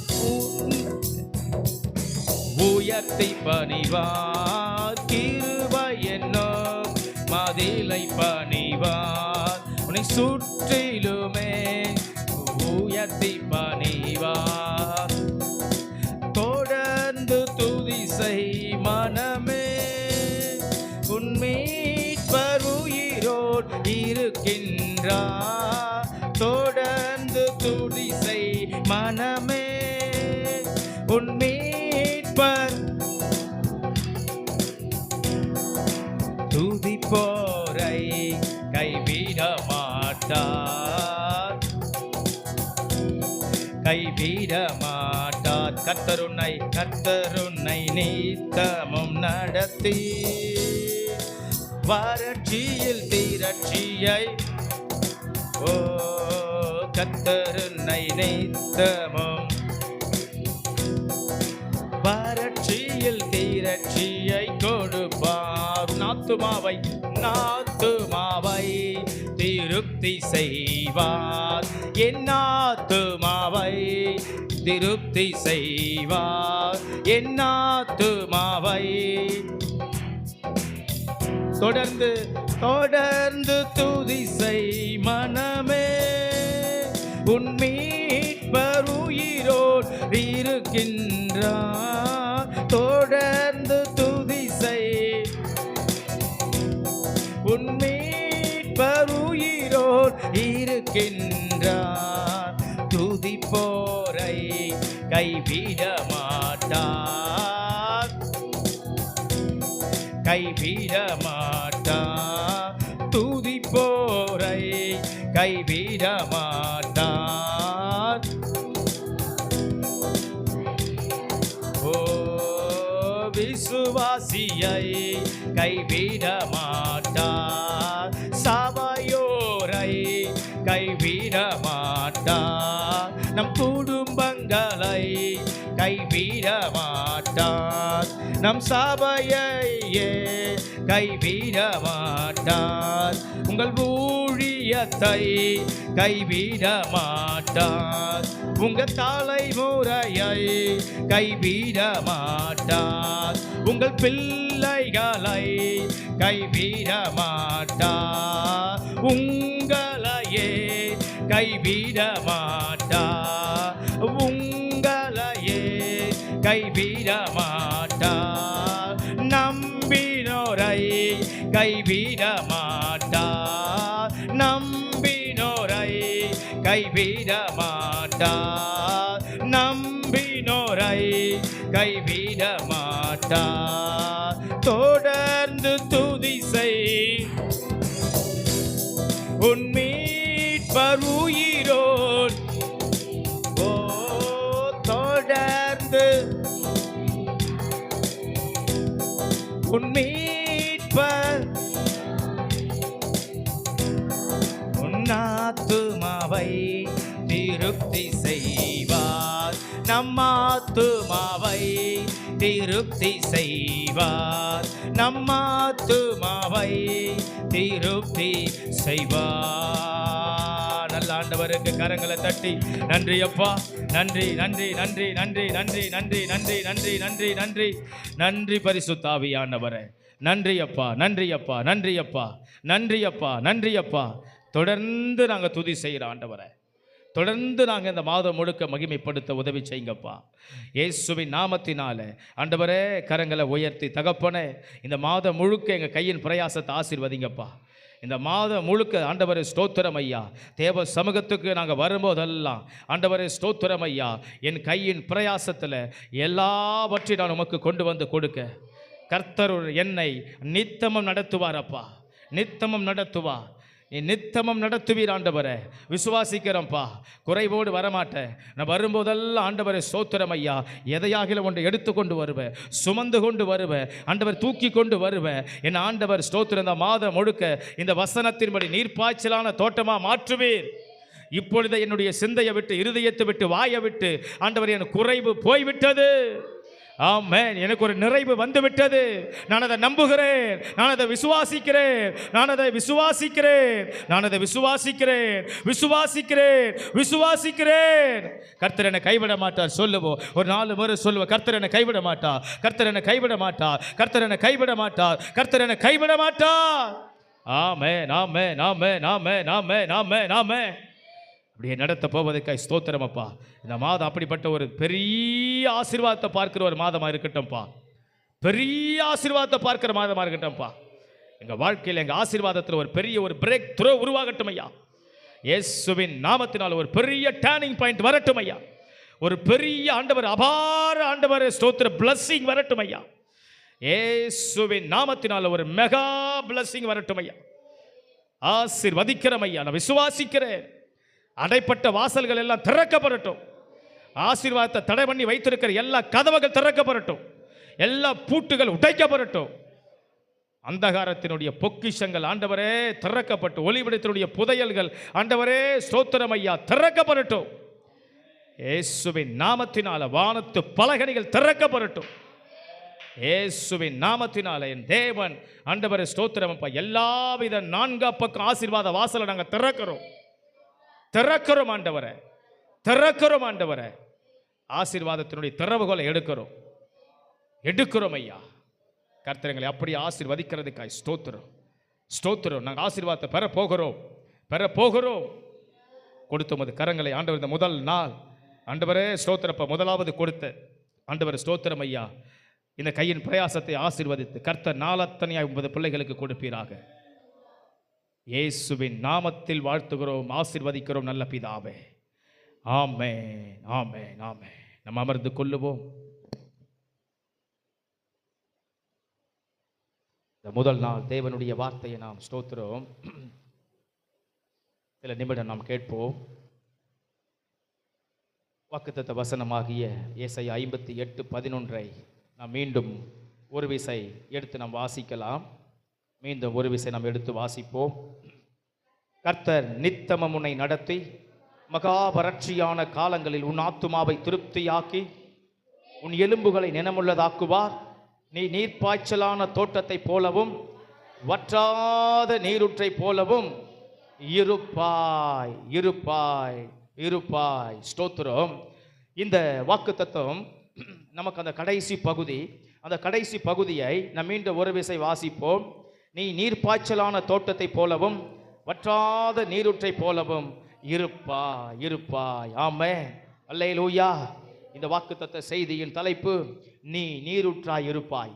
உயர்த்தி பணிவார். கிருபை என்னும் மதிலை பணிவார். உன்னை சுற்றிலுமே உயர்த்தி பணிவார். தொடர்ந்து துதி செய் மனமே, உன் மீட்பர் உயிரோடு இருக்கின்றார். தொடர்ந்து துதி செய் மனமே, உன் மீட்பர். துதிப்போரை கைவிட மாட்டார், கைவிட மாட்டார். கர்த்தருன்னை நித்தமும் நடத்தி வறட்சியில் திரட்சியை. ஓ கர்த்தருன்னை நித்தமும் வறட்சியில் திரட்சியை கொடுப்பார். நாத்துமாவை திருப்தி செய்வார். என் ஆத்துமாவை திருப்தி செய்வார். என் ஆத்துமாவை தொடர்ந்து தொடர்ந்து துதி செய் மனமே, உன் மீட்பர் உயிரோடு இருக்கின்றார். தொடர்ந்து துதி செய், உன் மீட்பர் உயிரோடு இருக்கின்றார். துதிப்போரை கைவிட மாட்டார், கைவிட மாட்டார். துதிப்போரை கைவிட மாட்டார். ஓ விசுவாசியை கைவிட மாட்டார். சபையோரை கைவிட மாட்டார். நம் குடும்பங்களை கைவிட மாட்டார். நம் சபையே கைவிட மாட்டார். உங்கள் ஊழியத்தை கைவிட மாட்டார். உங்கள் தலைமுறையை கைவிட மாட்டார். உங்கள் பிள்ளைகளை கைவிட மாட்டார். உங்களையே கைவிட மாட்டார். உங்களையே கைவிட மாட்டார். நம்பினோரை கைவிட மாட்டார். நம்பினோரை கைவிட மாட்டார். நம்பினோரை கைவிட மாட்டார். தொடர்ந்து துதி செய், உன் மீட்பர் உயிரோடு. ஓ தொடர்ந்து உன் மீட்பர். உன் ஆத்துமாவை திருப்தி செய்வார். நம் ஆத்துமாவை திருப்தி செய்வார். நம் ஆத்துமாவை திருப்தி செய்வார். நல்ல ஆண்டவருக்கு கரங்களை தட்டி நன்றி அப்பா, நன்றி நன்றி நன்றி நன்றி நன்றி நன்றி நன்றி நன்றி நன்றி நன்றி நன்றி பரிசுத்த ஆவியானவரே. நன்றி அப்பா, நன்றி அப்பா, நன்றி அப்பா, நன்றி அப்பா, நன்றி அப்பா. தொடர்ந்து நாங்கள் துதி செய்கிற ஆண்டவரை, தொடர்ந்து நாங்கள் இந்த மாதம் முழுக்க மகிமைப்படுத்த உதவி செய்யுங்கப்பா. இயேசுவின் நாமத்தினால ஆண்டவரே கரங்களை உயர்த்தி தகப்பனே இந்த மாதம் முழுக்க எங்கள் கையின் பிரயாசத்தை ஆசீர்வதிங்கப்பா. இந்த மாதம் முழுக்க ஆண்டவரே ஸ்தோத்திரம் ஐயா. தேவ சமூகத்துக்கு நாங்கள் வரும்போதெல்லாம் ஆண்டவரே ஸ்தோத்திரம் ஐயா. என் கையின் பிரயாசத்தில் எல்லாவற்றையும் நான் உமக்கு கொண்டு வந்து கொடுக்க கர்த்தர் என்னை நித்தமும் நடத்துவாரப்பா, நித்தமும் நடத்துவார். நித்தமும் நடத்துவீர் ஆண்டவரே. விசுவாசிக்கிறோம்ப்பா, குறைவோடு வரமாட்டேன். நான் வரும்போதெல்லாம் ஆண்டவரை ஸ்தோத்திரம் ஐயா. எதையாகிலும் ஒன்று எடுத்துக்கொண்டு வருவேன், சுமந்து கொண்டு வருவேன் ஆண்டவர், தூக்கி கொண்டு வருவேன். என் ஆண்டவர் ஸ்தோத்திரம் இந்த மாதம் முழுக்க இந்த வசனத்தின்படி நீர்ப்பாய்ச்சலான தோட்டமாக மாற்றுவீர். இப்பொழுது என்னுடைய சிந்தையை விட்டு, இருதயத்தை விட்டு, வாயை விட்டு ஆண்டவர் என் குறைவு போய்விட்டது. ஆமென். எனக்கு ஒரு நிறைவு வந்து விட்டது. நான் அதை நம்புகிறேன், நான் அதை விசுவாசிக்கிறேன், நான் அதை விசுவாசிக்கிறேன், நான் அதை விசுவாசிக்கிறேன், விசுவாசிக்கிறேன், விசுவாசிக்கிறேன். கர்த்தர் என்னை கைவிட மாட்டார். சொல்லுவோம், ஒரு 4 முறை சொல்லுவோம். கர்த்தர் என்னை கைவிட மாட்டார், கர்த்தர் என்னை கைவிட மாட்டார், கர்த்தர் என்னை கைவிட மாட்டார், கர்த்தர் என்னை கைவிட மாட்டார். ஆமென், ஆமென், ஆமென், ஆமென், ஆமென், ஆமென், ஆமென். அப்படியே நடத்த போவதற்காய் ஸ்தோத்திரம் அப்பா. இந்த மாதம் அப்படிப்பட்ட ஒரு பெரிய ஆசீர்வாதத்தை பார்க்கிற ஒரு மாதமாக இருக்கட்டும்ப்பா. பெரிய ஆசீர்வாதத்தை பார்க்கிற மாதமாக இருக்கட்டும்ப்பா. எங்கள் வாழ்க்கையில் எங்கள் ஆசீர்வாதத்தில் ஒரு பெரிய ஒரு பிரேக் த்ரோ உருவாகட்டும் ஐயா. இயேசுவின் நாமத்தினால் ஒரு பெரிய டர்னிங் பாயிண்ட் வரட்டும் ஐயா. ஒரு பெரிய ஆண்டவர், அபார ஆண்டவர் ஸ்தோத்திர பிளஸ்ஸிங் வரட்டும் ஐயா. இயேசுவின் நாமத்தினால் ஒரு மெகா பிளஸ்ஸிங் வரட்டும் ஐயா. ஆசீர்வதிக்கிறோம் ஐயா. நான் விசுவாசிக்கிறேன். அடைப்பட்ட வாசல்கள் எல்லாம் திறக்கப்படட்டும். ஆசீர்வாதத்தை தடை பண்ணி வைத்திருக்கிற எல்லா கதவுகள் திறக்கப்படட்டும். எல்லா பூட்டுகள் உடைக்கப்படட்டும். அந்தகாரத்தினுடைய பொக்கிஷங்கள் ஆண்டவரே திறக்கப்பட்டு, ஒளிவிடத்தினுடைய புதையல்கள் ஆண்டவரே ஸ்தோத்திரம் ஐயா திறக்கப்படட்டும். இயேசுவின் நாமத்தினால வானத்து பலகணிகள் திறக்கப்படட்டும். இயேசுவின் நாமத்தினால என் தேவன் ஆண்டவரே ஸ்தோத்திரம் அப்பா. எல்லாவித 4 பக்கம் ஆசீர்வாத வாசலை நாங்கள் திறக்கிறோம், திறக்கிறோம் ஆண்டவரே, திறக்கிறோம் ஆண்டவரே. ஆசீர்வாதத்தினுடைய திறவுகோலை எடுக்கிறோம், எடுக்கிறோம் ஐயா. கர்த்தரங்களை அப்படி ஆசீர்வதிக்கிறதுக்காய் ஸ்தோத்திரம், ஸ்தோத்திரம். நாங்கள் ஆசீர்வாதத்தை பெற போகிறோம், பெற போகிறோம். கொடுத்த கரங்களை ஆண்டவர் இந்த முதல் நாள் ஆண்டவரே ஸ்தோத்திரப்ப முதலாவது கொடுத்த ஆண்டவர் ஸ்தோத்திரம் ஐயா. இந்த கையின் பிரயாசத்தை ஆசீர்வதித்து கர்த்தர் நாளத்தனையாய் 9 பிள்ளைகளுக்கு கொடுப்பீராக. இயேசுவின் நாமத்தில் வாழ்த்துகிறோம், ஆசீர்வதிக்கிறோம் நல்ல பிதாவே. ஆமென், ஆமென், ஆமென். நம்ம அமர்ந்து கொள்ளுவோம். இந்த முதல் நாள் தேவனுடைய வார்த்தையை நாம் ஸ்தோத்திரம் சில நிமிடம் நாம் கேட்போம். வாக்குத்தத்த வசனமாகிய ஏசாயா 58:11 நாம் மீண்டும் ஒரு விசை எடுத்து நாம் வாசிக்கலாம். மீண்டும் ஒரு விசை நாம் எடுத்து வாசிப்போம். கர்த்தர் நித்தமும் உன்னை நடத்தி மகா வறட்சியான காலங்களில் உன் ஆத்துமாவை திருப்தியாக்கி உன் எலும்புகளை நினமுள்ளதாக்குவார். நீ நீர்ப்பாய்ச்சலான தோட்டத்தை போலவும் வற்றாத நீரூற்றை போலவும் இருப்பாய், இருப்பாய், இருப்பாய். ஸ்தோத்திரம். இந்த வாக்குத்தத்தம் நமக்கு அந்த கடைசி பகுதி, அந்த கடைசி பகுதியை நாம் மீண்டும் ஒரு விசை வாசிப்போம். நீ நீர்ப்பாய்ச்சலான தோட்டத்தை போலவும் வற்றாத நீரூற்றை போலவும் இருப்பாய், இருப்பாய். ஆமென், அல்லேலூயா. இந்த வாக்குத்தத்த செய்தியின் தலைப்பு நீ நீரூற்றாய் இருப்பாய்,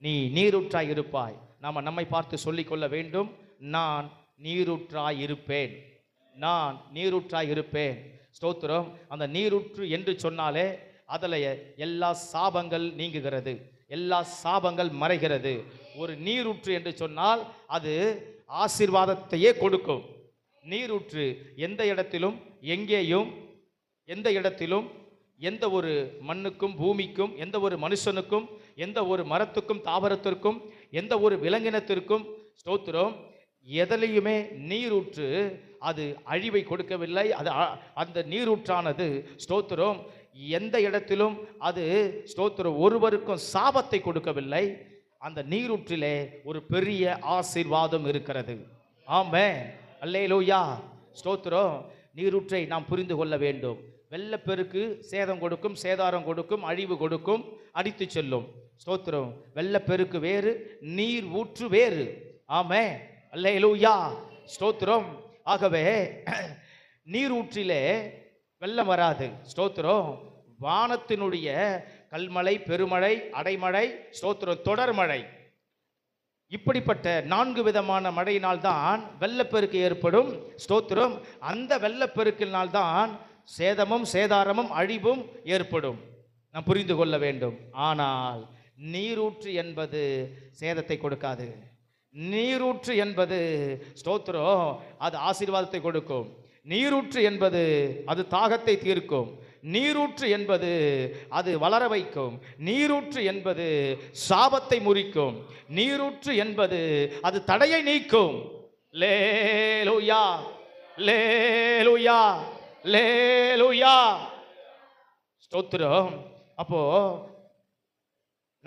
நீ நீரூற்றாய் இருப்பாய். நாம் நம்மை பார்த்து சொல்லிக்கொள்ள வேண்டும், நான் நீரூற்றாய் இருப்பேன், நான் நீரூற்றாய் இருப்பேன். ஸ்தோத்திரம். அந்த நீரூற்று என்று சொன்னாலே அதில் எல்லா சாபங்கள் நீங்குகிறது, எல்லா சாபங்கள் மறைகிறது. ஒரு நீரூற்று என்று சொன்னால் அது ஆசீர்வாதத்தையே கொடுக்கும். நீரூற்று எந்த இடத்திலும் எங்கேயும் எந்த இடத்திலும் எந்த ஒரு மண்ணுக்கும் பூமிக்கும் எந்த ஒரு மனுஷனுக்கும் எந்த ஒரு மரத்துக்கும் தாவரத்திற்கும் எந்த ஒரு விலங்கினத்திற்கும் ஸ்தோத்திரம் எதிலையுமே நீரூற்று அது அழிவை கொடுக்கவில்லை. அது அந்த நீரூற்றானது ஸ்தோத்திரம் எந்த இடத்திலும் அது ஸ்தோத்திரம் ஒருவருக்கும் சாபத்தை கொடுக்கவில்லை. அந்த நீரூற்றிலே ஒரு பெரிய ஆசீர்வாதம் இருக்கிறது. ஆமென், அல்லேலூயா. ஸ்தோத்திரம். நீரூற்றை நாம் புரிந்து கொள்ள வேண்டும். வெள்ளப்பெருக்கு சேதம் கொடுக்கும், சேதாரம் கொடுக்கும், அழிவு கொடுக்கும், அடித்து செல்லும். ஸ்தோத்திரம். வெள்ளப்பெருக்கு வேறு, நீர் ஊற்று வேறு. ஆமென், அல்லேலூயா. ஸ்தோத்திரம். ஆகவே நீரூற்றிலே வெள்ளம் வராது. ஸ்தோத்திரம். வானத்தினுடைய கல்மழை, பெருமழை, அடைமழை, ஸ்தோத்திரம், தொடர்மழை, இப்படிப்பட்ட 4 விதமான மழையினால்தான் வெள்ளப்பெருக்கு ஏற்படும். ஸ்தோத்திரம். அந்த வெள்ளப்பெருக்கினால்தான் சேதமும் சேதாரமும் அழிவும் ஏற்படும். நாம் புரிந்து கொள்ள வேண்டும். ஆனால் நீரூற்று என்பது சேதத்தை கொடுக்காது. நீரூற்று என்பது ஸ்தோத்திரம் அது ஆசீர்வாதத்தை கொடுக்கும். நீரூற்று என்பது அது தாகத்தை தீர்க்கும். நீரூற்று என்பது அது வளர வைக்கும். நீரூற்று என்பது சாபத்தை முறிக்கும். நீரூற்று என்பது அது தடையை நீக்கும். லேலூயா, லேலூயா, லேலூயா. ஸ்தோத்திரம். அப்போ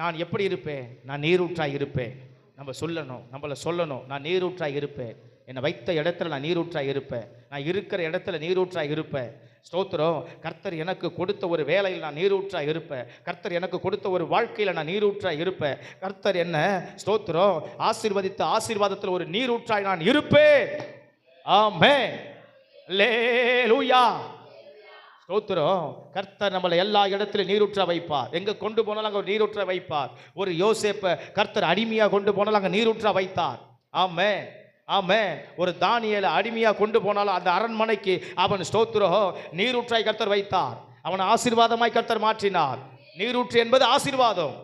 நான் எப்படி இருப்பேன்? நான் நீரூற்றாய் இருப்பேன். நம்ம சொல்லணும், நம்மளை சொல்லணும், நான் நீரூற்றாய் இருப்பேன். என்னை வைத்த இடத்துல நான் நீரூற்றாய் இருப்பேன். நான் இருக்கிற இடத்துல நீரூற்றாய் இருப்பேன். ஸ்தோத்திரம். கர்த்தர் எனக்கு கொடுத்த ஒரு வேலையில் நான் நீரூற்றாய் இருப்பேன். கர்த்தர் எனக்கு கொடுத்த ஒரு வாழ்க்கையில் நான் நீரூற்றாய் இருப்பேன். கர்த்தர் என்ன ஸ்தோத்திரம் ஆசீர்வதித்த ஆசீர்வாதத்தில் ஒரு நீரூற்றாய் நான் இருப்பேன். ஆமென். அல்லேலூயா. ஸ்தோத்திரம். கர்த்தர் நம்மளை எல்லா இடத்திலும் நீரூற்ற வைப்பார். எங்க கொண்டு போனாலும் அங்கே நீரூற்ற வைப்பார். ஒரு யோசேப்பை கர்த்தர் அடிமையா கொண்டு போனாலும் அங்கே நீரூற்ற வைத்தார். ஆமென், ஆமென். ஒரு தானியேலை அடிமையா கொண்டு போனாலும் அந்த அரண்மனைக்கு அவன் ஸ்தோத்திரம் நீரூற்றாய் கர்த்தர் வைத்தார். அவன் ஆசீர்வாதமாய் கர்த்தர் மாற்றினார். நீரூற்று என்பது ஆசீர்வாதம்.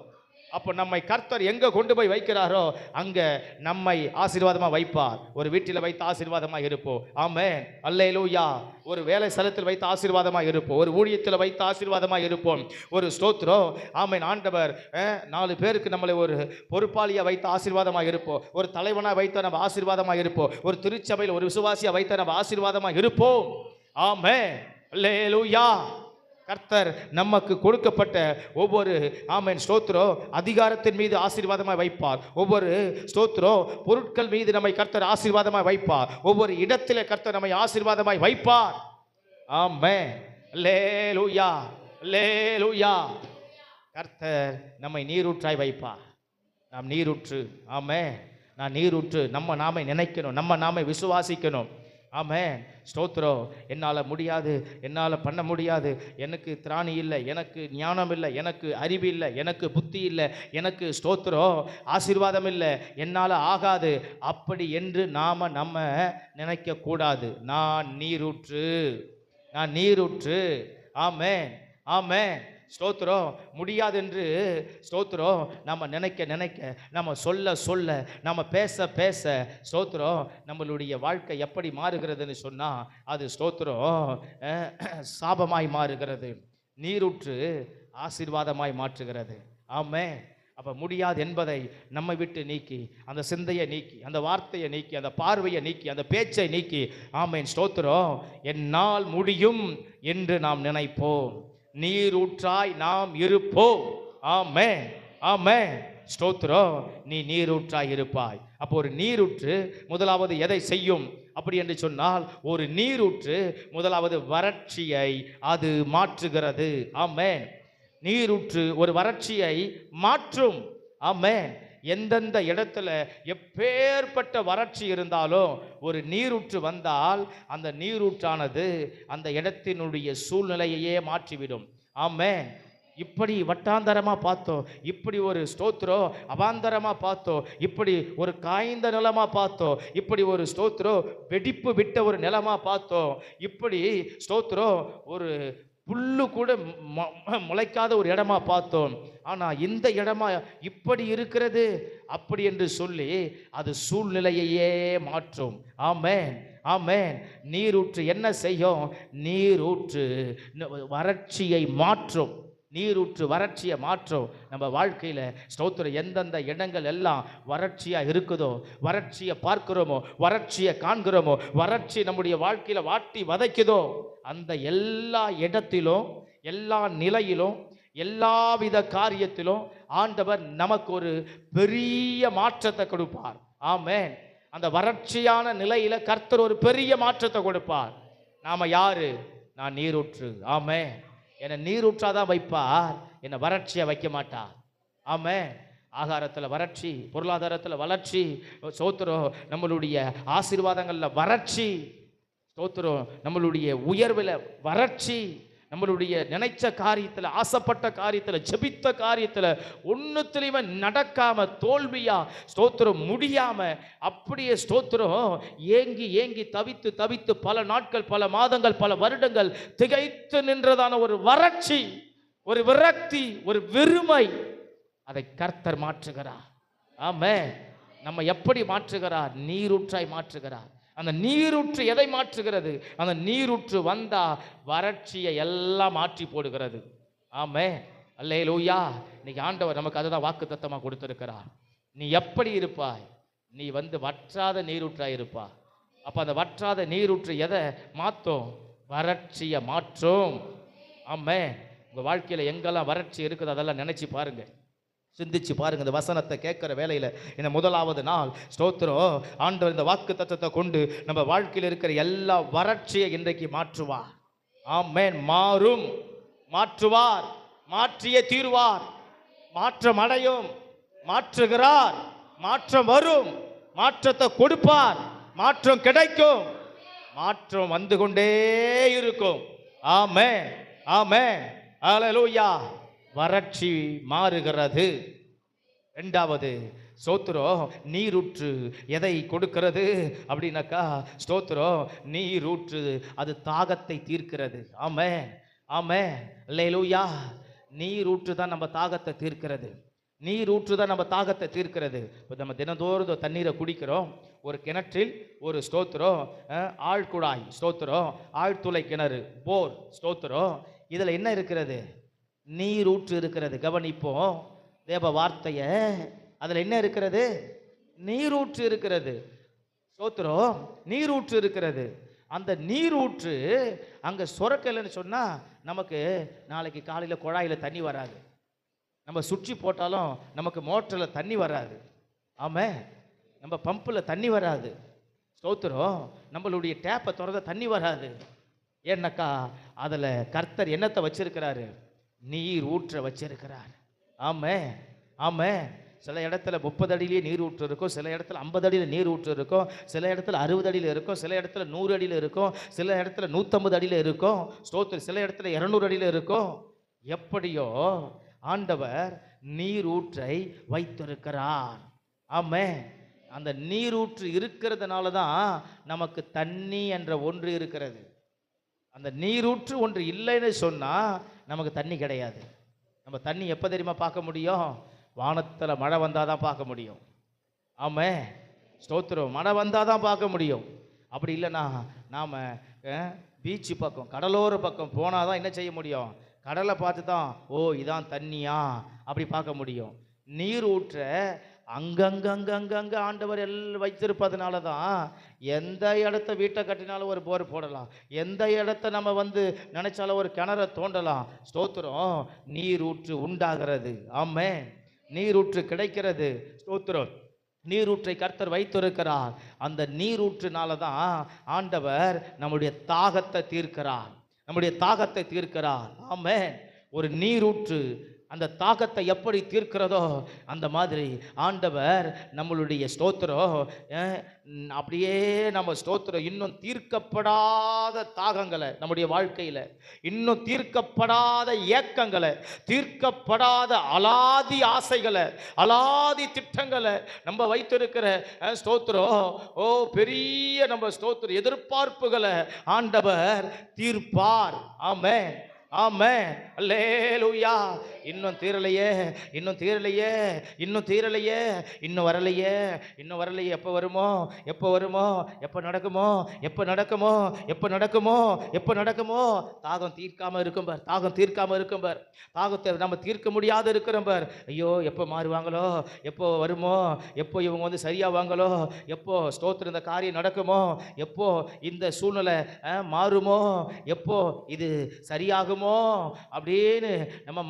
அப்போ நம்மை கர்த்தர் எங்கே கொண்டு போய் வைக்கிறாரோ அங்கே நம்மை ஆசீர்வாதமாக வைப்பார். ஒரு வீட்டில் வைத்து ஆசீர்வாதமாக இருப்போம். ஆமென், அல்லேலூயா. ஒரு வேலை ஸ்தலத்தில் வைத்து ஆசீர்வாதமாக இருப்போம். ஒரு ஊழியத்தில் வைத்து ஆசீர்வாதமாக இருப்போம். ஒரு ஸ்தோத்திரம். ஆமென். ஆண்டவர் 4 பேருக்கு நம்மளை ஒரு பொறுப்பாளியாக வைத்து ஆசீர்வாதமாக இருப்போம். ஒரு தலைவனாக வைத்து நம்ம ஆசீர்வாதமாக இருப்போம். ஒரு திருச்சபையில் ஒரு விசுவாசியாக வைத்து நம்ம ஆசீர்வாதமாக இருப்போம். ஆமென், அல்லேலூயா. கர்த்தர் நமக்கு கொடுக்கப்பட்ட ஒவ்வொரு ஆமென் ஸ்தோத்திரம் அதிகாரத்தின் மீது ஆசீர்வாதமாய் வைப்பார். ஒவ்வொரு ஸ்தோத்திரம் பொருட்கள் மீது நம்மை கர்த்தர் ஆசீர்வாதமாய் வைப்பார். ஒவ்வொரு இடத்திலே கர்த்தர் நம்மை ஆசீர்வாதமாய் வைப்பார். ஆமென், அல்லேலூயா, அல்லேலூயா. கர்த்தர் நம்மை நீரூற்றாய் வைப்பார். நாம் நீரூற்று. ஆமென். நான் நீரூற்று. நாமே நினைக்கணும், நாமே விசுவாசிக்கணும். ஆமென், ஸ்தோத்திரம். என்னால் முடியாது, என்னால் பண்ண முடியாது, எனக்கு திராணி இல்லை, எனக்கு ஞானம் இல்லை, எனக்கு அறிவு இல்லை, எனக்கு புத்தி இல்லை, எனக்கு ஸ்தோத்திரம் ஆசீர்வாதம் இல்லை, என்னால் ஆகாது அப்படி என்று நம்ம நினைக்கக்கூடாது. நான் நீரூற்று, நான் நீரூற்று. ஆமென், ஆமென், ஸ்தோத்திரம். முடியாது என்று ஸ்தோத்திரம் நம்ம நினைக்க நம்ம சொல்ல நம்ம பேச ஸ்தோத்திரம் நம்மளுடைய வாழ்க்கை எப்படி மாறுகிறதுன்னு சொன்னால் அது ஸ்தோத்திரம் சாபமாய் மாறுகிறது. நீரூற்று ஆசீர்வாதமாய் மாற்றுகிறது. ஆமென். அப்போ முடியாது என்பதை நம்மை விட்டு நீக்கி, அந்த சிந்தையை நீக்கி, அந்த வார்த்தையை நீக்கி, அந்த பார்வையை நீக்கி, அந்த பேச்சை நீக்கி, ஆமென் ஸ்தோத்திரம் என்னால் முடியும் என்று நாம் நினைப்போம். நீரூற்றாய் நாம் இருப்போம். ஆமென், ஆமென், ஸ்தோத்திரம். நீ நீரூற்றாய் இருப்பாய். அப்போ ஒரு நீரூற்று முதலாவது எதை செய்யும் அப்படி என்று சொன்னால், ஒரு நீரூற்று முதலாவது வறட்சியை அது மாற்றுகிறது. ஆமென். நீரூற்று ஒரு வறட்சியை மாற்றும். ஆமென். எந்தெந்த இடத்துல எப்பேற்பட்ட வறட்சி இருந்தாலும் ஒரு நீரூற்று வந்தால் அந்த நீரூற்றானது அந்த இடத்தினுடைய சூழ்நிலையையே மாற்றிவிடும். ஆமென். இப்படி வட்டாந்தரமாக பார்த்தோம், இப்படி ஒரு ஸ்தோத்திரம் அவாந்தரமாக பார்த்தோம், இப்படி ஒரு காய்ந்த நிலமாக பார்த்தோம், இப்படி ஒரு ஸ்தோத்திரம் வெடிப்பு விட்ட ஒரு நிலமாக பார்த்தோம், இப்படி ஸ்தோத்திரம் ஒரு புல்லு கூட முளைக்காத ஒரு இடமா பார்த்தோம். ஆனால் இந்த இடமா இப்படி இருக்கிறது அப்படி என்று சொல்லி அது சூழ்நிலையையே மாற்றும். ஆமென், ஆமென். நீரூற்று என்ன செய்யும்? நீரூற்று வறட்சியை மாற்றும். நீரூற்று வறட்சியை மாற்றும். நம்ம வாழ்க்கையில் ஸ்தோத்திரம் எந்தெந்த இடங்கள் எல்லாம் வறட்சியாக இருக்குதோ, வறட்சியை பார்க்கிறோமோ, வறட்சியை காண்கிறோமோ, வறட்சி நம்முடைய வாழ்க்கையில் வாட்டி வதைக்குதோ, அந்த எல்லா இடத்திலும், எல்லா நிலையிலும், எல்லாவித காரியத்திலும் ஆண்டவர் நமக்கு ஒரு பெரிய மாற்றத்தை கொடுப்பார். ஆமென். அந்த வறட்சியான நிலையில கர்த்தர் ஒரு பெரிய மாற்றத்தை கொடுப்பார். நாம யாரு? நான் நீரூற்று. ஆமென். என்னை நீரூற்றாதான் வைப்பார், என்னை வறட்சியை வைக்க மாட்டார். ஆமென். ஆகாரத்தில் வறட்சி, பொருளாதாரத்தில் வளர்ச்சி, ஸ்தோத்திரம் நம்மளுடைய ஆசீர்வாதங்களில் வறட்சி, ஸ்தோத்திரம் நம்மளுடைய உயர்வில் வறட்சி, நம்மளுடைய நினைச்ச காரியத்தில், ஆசைப்பட்ட காரியத்தில், ஜெபித்த காரியத்தில் ஒன்றுத்துலையுமே நடக்காம தோல்வியா ஸ்தோத்திரம் முடியாம அப்படியே ஸ்தோத்திரம் ஏங்கி ஏங்கி தவித்து தவித்து பல நாட்கள், பல மாதங்கள், பல வருடங்கள் திகைத்து நின்றதான ஒரு வறட்சி, ஒரு விரக்தி, ஒரு வெறுமை, அதை கர்த்தர் மாற்றுகிறார். ஆமென். நம்ம எப்படி மாற்றுகிறார்? நீரூற்றாய் மாற்றுகிறார். அந்த நீரூற்று எதை மாற்றுகிறது? அந்த நீரூற்று வந்தா வறட்சியை எல்லாம் மாற்றி போடுகிறது. ஆமென், அல்லேலூயா. இன்னைக்கு ஆண்டவர் நமக்கு அதுதான் வாக்குத்தத்தமாக கொடுத்திருக்கிறார். நீ எப்படி இருப்பாய்? நீ வற்றாத நீரூற்றாய் இருப்பா. அப்ப அந்த வற்றாத நீரூற்று எதை மாற்றும்? வறட்சியை மாற்றும். ஆமென். உங்க வாழ்க்கையில எங்கெல்லாம் வறட்சி இருக்குது அதெல்லாம் நினைச்சு பாருங்க. சிந்திச்சு பாருங்க. இந்த வசனத்தை கேட்கிற வேலையில் இந்த முதலாவது நாள் ஸ்தோத்திரம், ஆண்டவர் இந்த வாக்கு தத்தத்தை கொண்டு நம்ம வாழ்க்கையில் இருக்கிற எல்லா வறட்சியை இன்றைக்கு மாற்றுவார். ஆமென். மாறும், மாற்றுவார், மாற்றியே தீர்வார். மாற்றம் அடையும், மாற்றுகிறார், மாற்றம் வரும், மாற்றத்தை கொடுப்பார், மாற்றம் கிடைக்கும், மாற்றம் வந்து கொண்டே இருக்கும். ஆமென், ஆமென், ஹல்லேலூயா. வறட்சி மாறுகிறது. இரண்டாவது ஸ்தோத்திரம், நீரூற்று எதை கொடுக்கிறது அப்படின்னாக்கா, ஸ்தோத்திரம், நீரூற்று அது தாகத்தை தீர்க்கிறது. ஆமென், ஆமென், ஹல்லேலூயா. நீரூற்று தான் நம்ம தாகத்தை தீர்க்கிறது. நீரூற்று தான் நம்ம தாகத்தை தீர்க்கிறது. இப்போ நம்ம தினந்தோறும் தண்ணீரை குடிக்கிறோம். ஒரு கிணற்றில் ஒரு ஸ்தோத்திரம் ஆழ்குழாய், ஸ்தோத்திரம் ஆழ்துளை கிணறு, போர், ஸ்தோத்திரம், இதில் என்ன இருக்கிறது? நீரூற்று இருக்கிறது. கவனிப்போம் தேவ வார்த்தைய. அதில் என்ன இருக்கிறது? நீரூற்று இருக்கிறது. ஸ்தோத்திரம், நீரூற்று இருக்கிறது. அந்த நீரூற்று அங்கே சுரக்கலைன்னு சொன்னால் நமக்கு நாளைக்கு காலையில் குழாயில் தண்ணி வராது. நம்ம சுற்றி போட்டாலும் நமக்கு மோட்டரில் தண்ணி வராது. ஆமாம், நம்ம பம்பில் தண்ணி வராது. ஸ்தோத்திரம், நம்மளுடைய டேப்பை திறந்த தண்ணி வராது. ஏன்னாக்கா அதில் கர்த்தர் என்னத்தை வச்சிருக்கிறாரு? நீர் ஊற்ற வச்சிருக்கிறார். ஆமாம், ஆமாம். சில இடத்துல 30 அடியிலேயே நீர் ஊற்று இருக்கும், சில இடத்துல 50 அடியில் நீர் ஊற்று இருக்கும், சில இடத்துல 60 அடியில் இருக்கும், சில இடத்துல 100 அடியில் இருக்கும், சில இடத்துல 150 அடியில் இருக்கும். ஸ்தோத்திரம், சில இடத்துல 200 அடியில் இருக்கும். எப்படியோ ஆண்டவர் நீரூற்றை வைத்திருக்கிறார். ஆமென். அந்த நீரூற்று இருக்கிறதுனால தான் நமக்கு தண்ணி என்ற ஒன்று இருக்கிறது. அந்த நீரூற்று ஒன்று இல்லைன்னு சொன்னால் நமக்கு தண்ணி கிடையாது. நம்ம தண்ணி எப்போ தெரியுமா பார்க்க முடியும்? வானத்தில் மழை வந்தால் தான் பார்க்க முடியும். ஆமாம், ஸ்தோத்திரம், மழை வந்தால் தான் பார்க்க முடியும். அப்படி இல்லைன்னா நாம் பீச்சு பக்கம், கடலோர பக்கம் போனால் தான் என்ன செய்ய முடியும்? கடலை பார்த்து தான், ஓ இதான் தண்ணியா அப்படி பார்க்க முடியும். நீர் ஊற்ற அங்கங்கங்கங்கங்க ஆண்டவர் எல்லாம் வைத்திருப்பதுனால தான் எந்த இடத்த வீட்டை கட்டினாலும் ஒரு போர் போடலாம், எந்த இடத்த நம்ம நினைச்சாலும் ஒரு கிணற தோண்டலாம். ஸ்தோத்திரம், நீரூற்று உண்டாகிறது. ஆமென், நீரூற்று கிடைக்கிறது. ஸ்தோத்திரம், நீரூற்றை கர்த்தர் வைத்திருக்கிறார். அந்த நீரூற்றுனால தான் ஆண்டவர் நம்முடைய தாகத்தை தீர்க்கிறார், நம்முடைய தாகத்தை தீர்க்கிறார். ஆமென். ஒரு நீரூற்று அந்த தாகத்தை எப்படி தீர்க்கிறதோ அந்த மாதிரி ஆண்டவர் நம்மளுடைய ஸ்தோத்திரம் அப்படியே நம்ம ஸ்தோத்திரம் இன்னும் தீர்க்கப்படாத தாகங்களை நம்முடைய வாழ்க்கையில், இன்னும் தீர்க்கப்படாத ஏக்கங்களை, தீர்க்கப்படாத அலாதி ஆசைகளை, அலாதி திட்டங்களை நம்ம வைத்திருக்கிற ஸ்தோத்திரம், ஓ பெரிய நம்ம ஸ்தோத்திரம் எதிர்பார்ப்புகளை ஆண்டவர் தீர்ப்பார். ஆமென், ஆமென், அல்லேலூயா. இன்னும் தீரலையே, இன்னும் தீரலையே, இன்னும் தீரலையே, இன்னும் வரலையே, இன்னும் வரலையே. எப்போ வருமோ, எப்போ வருமோ, எப்போ நடக்குமோ, எப்போ நடக்குமோ, எப்போ நடக்குமோ, எப்போ நடக்குமோ. தாகம் தீர்க்காம இருக்கும் பார், தாகம் தீர்க்காம இருக்கும் பார், தாகத்தை நம்ம தீர்க்க முடியாத இருக்கிறோம் பார். ஐயோ எப்போ மாறுவாங்களோ, எப்போ வருமோ, எப்போ இவங்க சரியாவாங்களோ, எப்போ ஸ்தோத்திரம் இந்த காரியம் நடக்குமோ, எப்போ இந்த சூழ்நிலை மாறுமோ, எப்போ இது சரியாகுமோ அப்படின்னு நம்ம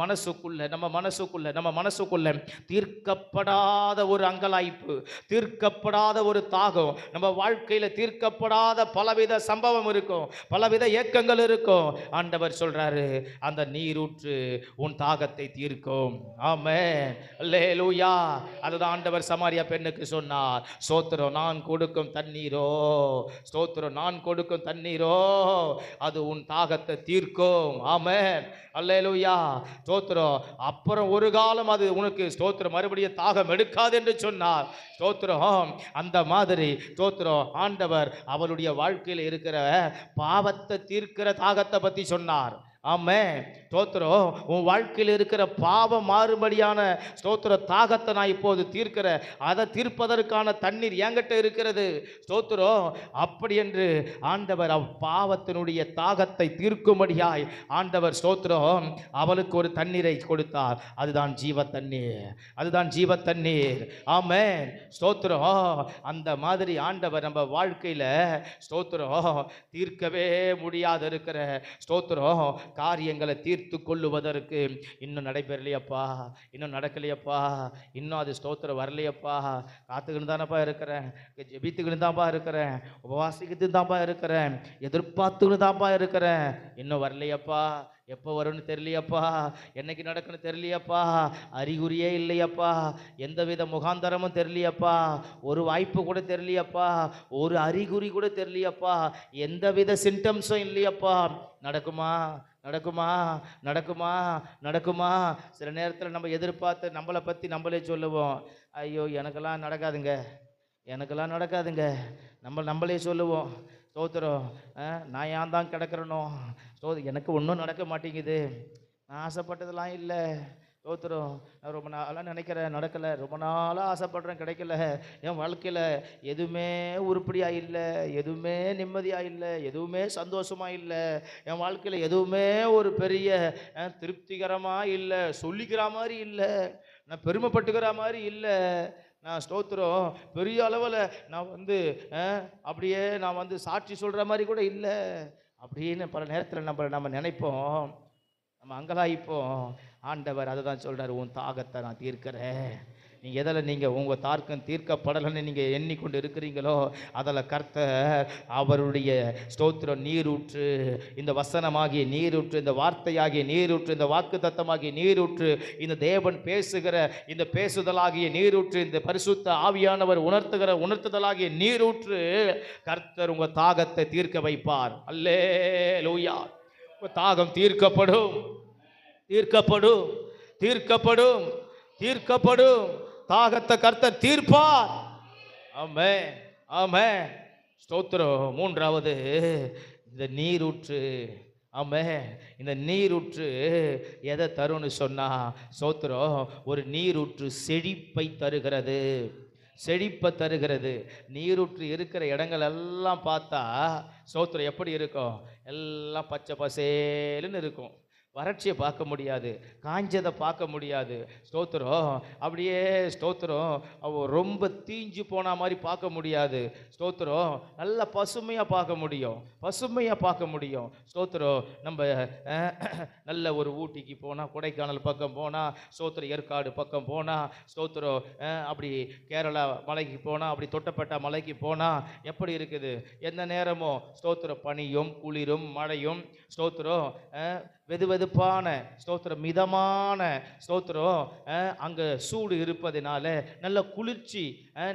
மனசுக்குள்ள தீர்க்கப்படாத ஒரு அங்கலாய்ப்பு, தீர்க்கப்படாத ஒரு தாகம், நம்ம வாழ்க்கையில தீர்க்கப்படாத பலவித சம்பவம் இருக்கும், பலவித ஏக்கங்கள் இருக்கும். ஆண்டவர் சொல்றாரு, அந்த நீரூற்று உன் தாகத்தை தீர்க்கும். ஆமென், அல்லேலூயா. அதுதான் ஆண்டவர் சமாரியா பெண்ணுக்கு சொன்னார். ஸ்தோத்திரம், நான் கொடுக்கும் தண்ணீரோ, ஸ்தோத்திரம், நான் கொடுக்கும் தண்ணீரோ அது உன் தாகத்தை தீர்க்கும். ஆமென், அல்லேலூயா. ஸ்தோத்திரம். அப்புறம் ஒரு காலம் அது உனக்கு ஸ்தோத்திரம் மறுபடியும் தாகம் எடுக்காது என்று சொன்னார். ஸ்தோத்திரம். அந்த மாதிரி ஸ்தோத்திரம் ஆண்டவர் அவருடைய வாழ்க்கையில் இருக்கிற பாவத்தை தீர்க்கிற தாகத்தை பற்றி சொன்னார். ஆமென், ஸ்தோத்திரம். உன் வாழ்க்கையில் இருக்கிற பாவம் மாறுபடியான ஸ்தோத்திர தாகத்தை நான் இப்போது தீர்க்கிற, அதை தீர்ப்பதற்கான தண்ணீர் என்கிட்ட இருக்கிறது. ஸ்தோத்திரம். அப்படி என்று ஆண்டவர் பாவத்தினுடைய தாகத்தை தீர்க்கும்படியாய் ஆண்டவர் ஸ்தோத்திரம் அவளுக்கு ஒரு தண்ணீரை கொடுத்தார். அதுதான் ஜீவ தண்ணீர், அதுதான் ஜீவ தண்ணீர். ஆமென், ஸ்தோத்திரம். அந்த மாதிரி ஆண்டவர் நம்ம வாழ்க்கையில் ஸ்தோத்திரம் தீர்க்கவே முடியாது இருக்கிற ஸ்தோத்திரம் காரியங்களை தீர்த்து கொள்ளுவதற்கு இன்னும் நடைபெறலையப்பா, இன்னும் நடக்கலையப்பா, இன்னும் அது ஸ்தோத்திரம் வரலையப்பா, காத்துக்கிட்டு தானப்பா இருக்கிறேன், ஜெபித்துக்கிட்டு தான்ப்பா இருக்கிறேன், உபவாசிக்கிட்டு தான்ப்பா இருக்கிறேன், எதிர்பார்த்துக்கிட்டு தான்ப்பா இருக்கிறேன், இன்னும் வரலையப்பா, எப்போ வரும்னு தெரியலையப்பா, என்னைக்கு நடக்குன்னு தெரியலையப்பா, அறிகுறியே இல்லையப்பா, எந்தவித முகாந்தரமும் தெரியலையப்பா, ஒரு வாய்ப்பு கூட தெரியலையப்பா, ஒரு அறிகுறி கூட தெரியலையப்பா, எந்தவித சிம்டம்ஸும் இல்லையப்பா, நடக்குமா நடக்குமா நடக்குமா நடக்குமா? சில நேரத்தில் நம்ம எதிர்பார்த்து நம்மளை பற்றி நம்மளே சொல்லுவோம், ஐயோ எனக்கெல்லாம் நடக்காதுங்க, எனக்கெல்லாம் நடக்காதுங்க, நம்மளே சொல்லுவோம். ஸ்தோத்திரம், நான் ஏன் தான் கிடக்கிறனோ, எனக்கு ஒன்றும் நடக்க மாட்டேங்குது, நான் ஆசைப்பட்டதெல்லாம் இல்லை, ஸ்தோத்திரம், நான் ரொம்ப நாளாக நினைக்கிறேன் நடக்கலை, ரொம்ப நாளாக ஆசைப்படுறேன் கிடைக்கல, என் வாழ்க்கையில் எதுவுமே உருப்படியாக இல்லை, எதுவுமே நிம்மதியாக இல்லை, எதுவுமே சந்தோஷமாக இல்லை, என் வாழ்க்கையில் எதுவுமே ஒரு பெரிய திருப்திகரமாக இல்லை, சொல்லிக்கிற மாதிரி இல்லை, நான் பெருமைப்பட்டுக்கிற மாதிரி இல்லை, நான் ஸ்தோத்திரம் பெரிய அளவில் நான் அப்படியே நான் சாட்சி சொல்கிற மாதிரி கூட இல்லை அப்படின்னு பல நேரத்தில் நம்ம நினைப்போம், நம்ம அங்கலாய்ப்போம். ஆண்டவர் அதை தான் சொல்கிறார், உன் தாகத்தை நான் தீர்க்கிறேன். நீங்கள் உங்கள் தார்க்கம் தீர்க்கப்படலைன்னு நீங்கள் எண்ணிக்கொண்டு இருக்கிறீங்களோ, அதில் கர்த்தர் அவருடைய ஸ்தோத்திரம் நீரூற்று, இந்த வசனமாகிய நீரூற்று, இந்த வார்த்தையாகிய நீரூற்று, இந்த வாக்கு தத்தமாகிய நீரூற்று, இந்த தேவன் பேசுகிற இந்த பேசுதலாகிய நீரூற்று, இந்த பரிசுத்த ஆவியானவர் உணர்த்துதலாகிய நீரூற்று, கர்த்தர் உங்கள் தாகத்தை தீர்க்க வைப்பார். அல்லேலூயா. உங்கள் தாகம் தீர்க்கப்படும், தீர்க்கப்படும், தீர்க்கப்படும், தீர்க்கப்படும். தாகத்தை கர்த்தர் தீர்ப்பார். ஆமென், ஆமென். ஸ்தோத்திரம். மூன்றாவது, இந்த நீரூற்று. ஆமென். இந்த நீரூற்று எதை தரும்னு சொன்னா, ஸ்தோத்திரம், ஒரு நீரூற்று செழிப்பை தருகிறது, செழிப்பை தருகிறது. நீரூற்று இருக்கிற இடங்கள் எல்லாம் பார்த்தா ஸ்தோத்திரம் எப்படி இருக்கும், எல்லாம் பச்சை பசேலுன்னு இருக்கும். வறட்சியை பார்க்க முடியாது, காஞ்சதை பார்க்க முடியாது. ஸ்தோத்திரம், அப்படியே ஸ்தோத்திரம் ரொம்ப தீஞ்சு போன மாதிரி பார்க்க முடியாது. ஸ்தோத்திரம், நல்ல பசுமையாக பார்க்க முடியும், பசுமையாக பார்க்க முடியும். ஸ்தோத்திரம், நம்ம நல்ல ஒரு ஊட்டிக்கு போனால், கொடைக்கானல் பக்கம் போனால், ஸ்தோத்திரம் ஏற்காடு பக்கம் போனால், ஸ்தோத்திரம் அப்படி கேரளா மலைக்கு போனால், அப்படி தொட்டப்பட்ட மலைக்கு போனால் எப்படி இருக்குது, எந்த நேரமும் ஸ்தோத்திரம் பனியும் குளிரும் மழையும், ஸ்தோத்திரம் வெது வெதுப்பான ஸ்தோத்திரம் மிதமான ஸ்தோத்திரம் அங்கே சூடு இருப்பதினால, நல்ல குளிர்ச்சி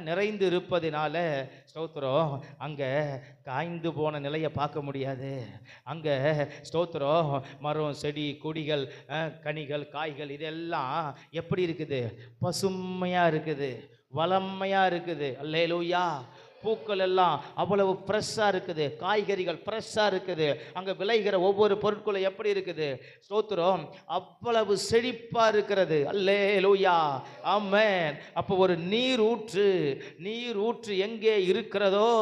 நிறைந்து இருப்பதினால, ஸ்தோத்திரம் அங்கே காய்ந்து போன நிலையை பார்க்க முடியாது. அங்கே ஸ்தோத்திரம் மரம் செடி கொடிகள் கனிகள் காய்கள் இதெல்லாம் எப்படி இருக்குது, பசுமையாக இருக்குது, வளமையாக இருக்குது. அல்லேலூயா. பூக்கள் எல்லாம் அவ்வளவு ஃப்ரெஷ்ஷாக இருக்குது, காய்கறிகள் ஃப்ரெஷ்ஷாக இருக்குது, அங்கே விளைகிற ஒவ்வொரு பொருட்களும் எப்படி இருக்குது, ஸ்தோத்திரம் அவ்வளவு செழிப்பாக இருக்கிறது. அல்லேலூயா, ஆமென். அப்போ ஒரு நீரூற்று எங்கே இருக்கிறதோ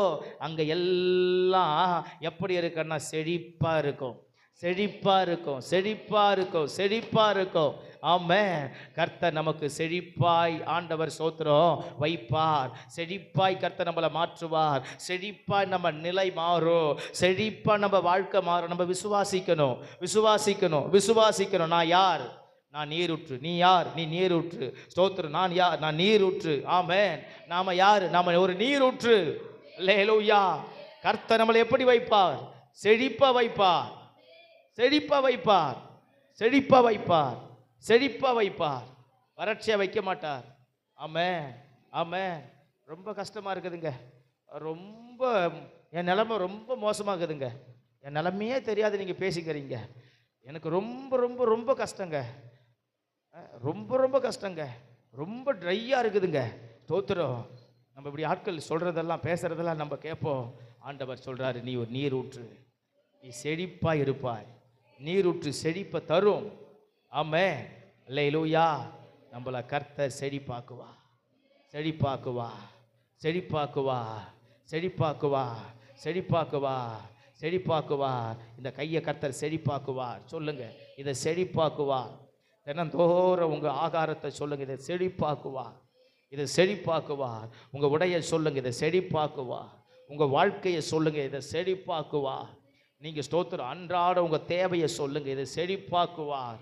அங்கே எல்லாம் எப்படி இருக்குன்னா செழிப்பாக இருக்கும், செழிப்பாக இருக்கும், செழிப்பாக இருக்கும், செழிப்பாக இருக்கும். ஆமென். கர்த்தர் நமக்கு செழிப்பாய் ஆண்டவர் ஸ்தோத்திரம் வைப்பார். செழிப்பாய் கர்த்தர் நம்மளை மாற்றுவார். செழிப்பாய் நம்ம நிலை மாறும், செழிப்பாய் நம்ம வாழ்க்கை மாறும். நம்ம விசுவாசிக்கணும், விசுவாசிக்கணும், விசுவாசிக்கணும். நான் யார்? நான் நீரூற்று. நீ யார்? நீ நீரூற்று. ஸ்தோத்திரம். நான் யார்? நான் நீரூற்று. ஆமென். நாம யார்? நாம ஒரு நீரூற்று. அல்லேலூயா. கர்த்தர் நம்மளை எப்படி வைப்பார்? செழிப்பா வைப்பார், செழிப்பா வைப்பார், செழிப்பா வைப்பார், செழிப்பா வைப்பார். வறட்சியா வைக்க மாட்டார். ஆமென், ஆமென். ரொம்ப கஷ்டமா இருக்குதுங்க, ரொம்ப என் நிலைமை ரொம்ப மோசமாகுதுங்க, என் நிலைமையே தெரியாது நீங்க பேசிக்கிறீங்க, எனக்கு ரொம்ப ரொம்ப ரொம்ப கஷ்டங்க, ரொம்ப ரொம்ப கஷ்டங்க, ரொம்ப ட்ரையா இருக்குதுங்க. ஸ்தோத்திரம். நம்ம இப்படி ஆட்கள் சொல்றதெல்லாம் பேசுறதெல்லாம் நம்ம கேட்போம். ஆண்டவர் சொல்றாரு, நீ ஒரு நீரூற்று, நீ செழிப்பா இருப்பாய். நீரூற்று செழிப்பை தரும். ஆமென். அல்லேலூயா. நம்மளை கர்த்தர் செழிப்பாக்குவா, செழிப்பாக்குவா, செழிப்பாக்குவா, செழிப்பாக்குவா, செழிப்பாக்குவா, செழிப்பாக்குவா. இந்த கையை கர்த்தர் செழிப்பாக்குவார். சொல்லுங்க, இதை செழிப்பாக்குவார். தினந்தோறும் உங்க ஆகாரத்தை சொல்லுங்க, இதை செழிப்பாக்குவார், இதை செழிப்பாக்குவார். உங்க உடைய சொல்லுங்க, இதை செழிப்பாக்குவார். உங்க வாழ்க்கையை சொல்லுங்க, இதை செழிப்பாக்குவார். நீங்க ஸ்தோத்திரம் அன்றாட உங்க தேவையை சொல்லுங்க, இதை செழிப்பாக்குவார்.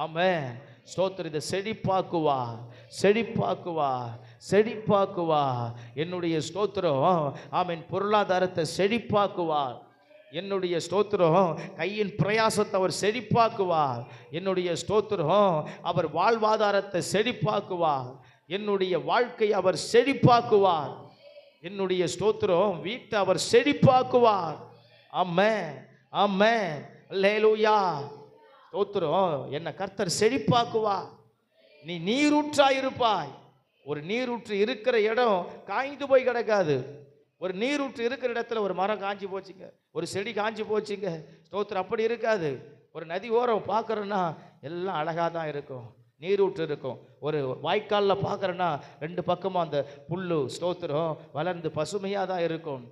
ஆமென். ஸ்தோத்திரம், இதை செழிப்பாக்குவார், செழிப்பாக்குவார், செழிப்பாக்குவார். என்னுடைய ஸ்தோத்திரம் ஆமென் பொருளாதாரத்தை செழிப்பாக்குவார். என்னுடைய ஸ்தோத்திரம் கையின் பிரயாசத்தை அவர் செழிப்பாக்குவார். என்னுடைய ஸ்தோத்திரம் அவர் வாழ்வாதாரத்தை செழிப்பாக்குவார். என்னுடைய வாழ்க்கையை அவர் செழிப்பாக்குவார். என்னுடைய ஸ்தோத்திரம் வீட்டை அவர் செழிப்பாக்குவார். ஆமென், ஆமென், அல்லேலூயா. ஸ்தோத்திரம், என்ன கர்த்தர் செழிப்பாக்குவார். நீ நீரூற்றாயிருப்பாய். ஒரு நீரூற்று இருக்கிற இடம் காய்ந்து போய் கிடக்காது. ஒரு நீரூற்று இருக்கிற இடத்துல ஒரு மரம் காஞ்சி போச்சுங்க, ஒரு செடி காஞ்சி போச்சுங்க. ஸ்தோத்திரம் அப்படி இருக்காது. ஒரு நதி ஓரம் பார்க்குறோன்னா எல்லாம் அழகாக தான் இருக்கும், நீரூற்று இருக்கும். ஒரு வாய்க்காலில் பார்க்குறோன்னா ரெண்டு பக்கமும் அந்த புல் ஸ்தோத்திரம் வளர்ந்து பசுமையாக தான் இருக்கும்.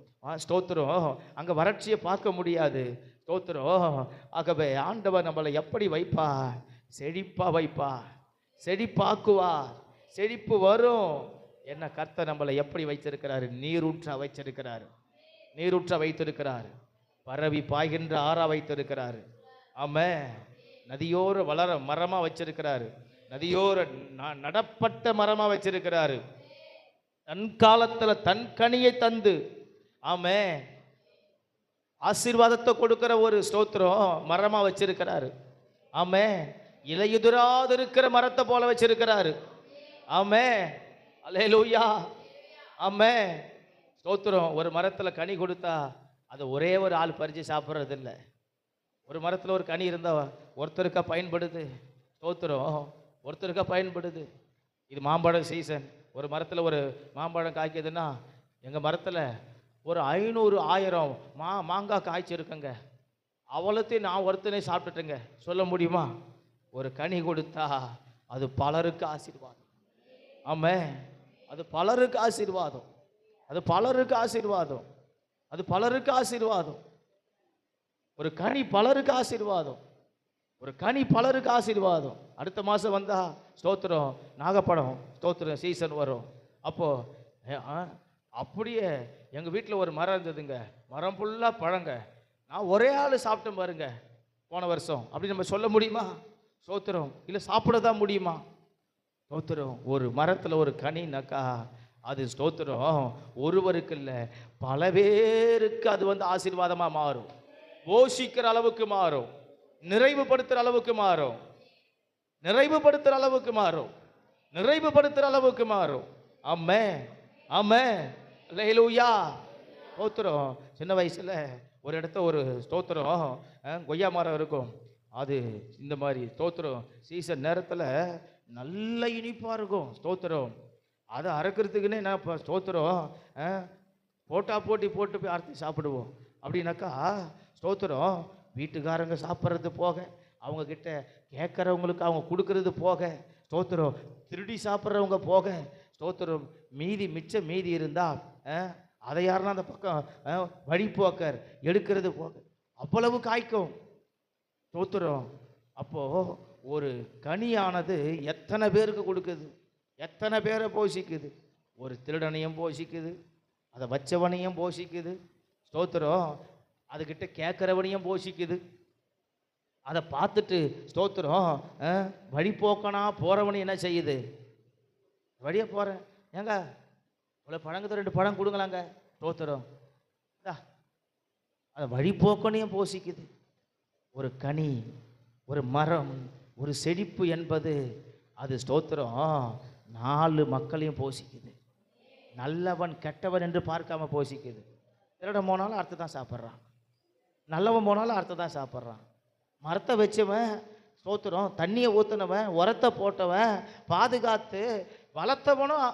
ஸ்தோத்திரம் அங்கே வறட்சியை பார்க்க முடியாது. ஸ்தோத்திரம் ஆகவே ஆண்டவர் நம்மளை எப்படி வைப்பா? செழிப்பாக வைப்பா, செழிப்பாக்குவார். செழிப்பு வரும். என்ன கர்த்தர் நம்மளை எப்படி வைத்திருக்கிறாரு? நீரூற்ற வைத்திருக்கிறாரு, நீரூற்ற வைத்திருக்கிறாரு. பரவி பாய்கின்ற ஆறா வைத்திருக்கிறாரு. ஆமென். நதியோர வளர மரமா வச்சிருக்கிறாரு. நதியோர நடப்பட்ட மரமா வச்சிருக்கிறாரு. தன் காலத்துல தன் கனியை தந்து ஆமென் ஆசீர்வாதத்தை கொடுக்கிற ஒரு ஸ்தோத்திரம் மரமா வச்சிருக்கிறாரு. ஆமென். இலையுதிராது இருக்கிற மரத்தை போல வச்சிருக்கிறாரு. ஆமென், அல்லேலூயா, ஆமென். ஸ்தோத்திரம். ஒரு மரத்துல கனி கொடுத்தா அதை ஒரே ஒரு ஆள் பறிச்சு சாப்பிட்றது இல்லை. ஒரு மரத்தில் ஒரு கனி இருந்தால் ஒருத்தருக்கா பயன்படுது. ஸ்தோத்திரம், ஒருத்தருக்கா பயன்படுது. இது மாம்பழம் சீசன். ஒரு மரத்தில் ஒரு மாம்பழம் காய்க்குதுன்னா எங்கள் மரத்தில் ஒரு 500 1000 மாங்காய் காய்ச்சிருக்குங்க. அவ்வளோத்தையும் நான் ஒருத்தனே சாப்பிட்டுட்டேங்க. சொல்ல முடியுமா? ஒரு கனி கொடுத்தா அது பலருக்கு ஆசீர்வாதம். ஆமென். அது பலருக்கு ஆசீர்வாதம், அது பலருக்கு ஆசீர்வாதம், அது பலருக்கு ஆசீர்வாதம். ஒரு கனி பலருக்கு ஆசீர்வாதம், ஒரு கனி பலருக்கு ஆசீர்வாதம். அடுத்த மாதம் வந்தா ஸ்தோத்திரம் நாகப்பழம் ஸ்தோத்திரம் சீசன் வரும். அப்போது அப்படியே எங்கள் வீட்டில் ஒரு மரம் இருந்ததுங்க. மரம் ஃபுல்லாக பழங்க. நான் ஒரே ஆள் சாப்பிட்டேன் பாருங்க போன வருஷம். அப்படி நம்ம சொல்ல முடியுமா? ஸ்தோத்திரம். இல்லை சாப்பிட தான் முடியுமா? ஸ்தோத்திரம். ஒரு மரத்தில் ஒரு கனினாக்கா அது ஸ்தோத்திரம் ஒருவருக்கு இல்லை பல பேருக்கு அது ஆசீர்வாதமாக மாறும். போஷிக்கிற அளவுக்கு மாறும், நிறைவுபடுத்துகிற அளவுக்கு மாறும், நிறைவுபடுத்துகிற அளவுக்கு மாறும், நிறைவுபடுத்துகிற அளவுக்கு மாறும். ஆமென், ஆமென், அல்லேலூயா. ஸ்தோத்திரம். சின்ன வயசில் ஒரு இடத்த ஒரு ஸ்தோத்திரம் கொய்யா மரம் இருக்கும். அது இந்த மாதிரி ஸ்தோத்திரம் சீசன் நேரத்தில் நல்ல இனிப்பாக இருக்கும். ஸ்தோத்திரம் அதை அறுக்கிறதுக்குன்னே நான் இப்போ ஸ்தோத்திரம் போட்டி போய் அறுத்து சாப்பிடுவோம். அப்படின்னாக்கா ஸ்தோத்திரம் வீட்டுக்காரங்க சாப்பிட்றது போக, அவங்கக்கிட்ட கேட்குறவங்களுக்கு அவங்க கொடுக்கறது போக, ஸ்தோத்திரம் திருடி சாப்பிட்றவங்க போக, ஸ்தோத்திரம் மிச்சம் மீதி இருந்தால் அதை யாருன்னா அந்த பக்கம் வழிபோக்கர் எடுக்கிறது போக அவ்வளவு காய்க்கும். ஸ்தோத்திரம். அப்போது ஒரு கனியானது எத்தனை பேருக்கு கொடுக்குது, எத்தனை பேரை போஷிக்குது. ஒரு திருடனையும் போஷிக்குது, அதை வச்சவனையும் போஷிக்குது. ஸ்தோத்திரம் அதுக்கிட்ட கேட்குறவனையும் போஷிக்குது. அதை பார்த்துட்டு ஸ்தோத்திரம் வழிபோக்கனா போகிறவனையும் என்ன செய்யுது? வழியை போகிறேன் ஏங்க இவ்வளோ பழங்குது 2 பழம் கொடுங்களாங்க. ஸ்தோத்திரம் அதை வழிபோக்கனையும் போஷிக்குது. ஒரு கனி, ஒரு மரம், ஒரு செழிப்பு என்பது அது ஸ்தோத்திரம் 4 மக்களையும் போஷிக்குது. நல்லவன் கெட்டவன் என்று பார்க்காம போஷிக்குது. திருடன் போனாலும் அர்த்தம் தான் சாப்பிட்றான், நல்லவன் போனாலும் அர்த்தம் தான் சாப்பிட்றான். மரத்தை வச்சவன் ஸ்தோத்திரம் தண்ணியை ஊற்றினவன், உரத்தை போட்டவன், பாதுகாத்து வளர்த்தவனும்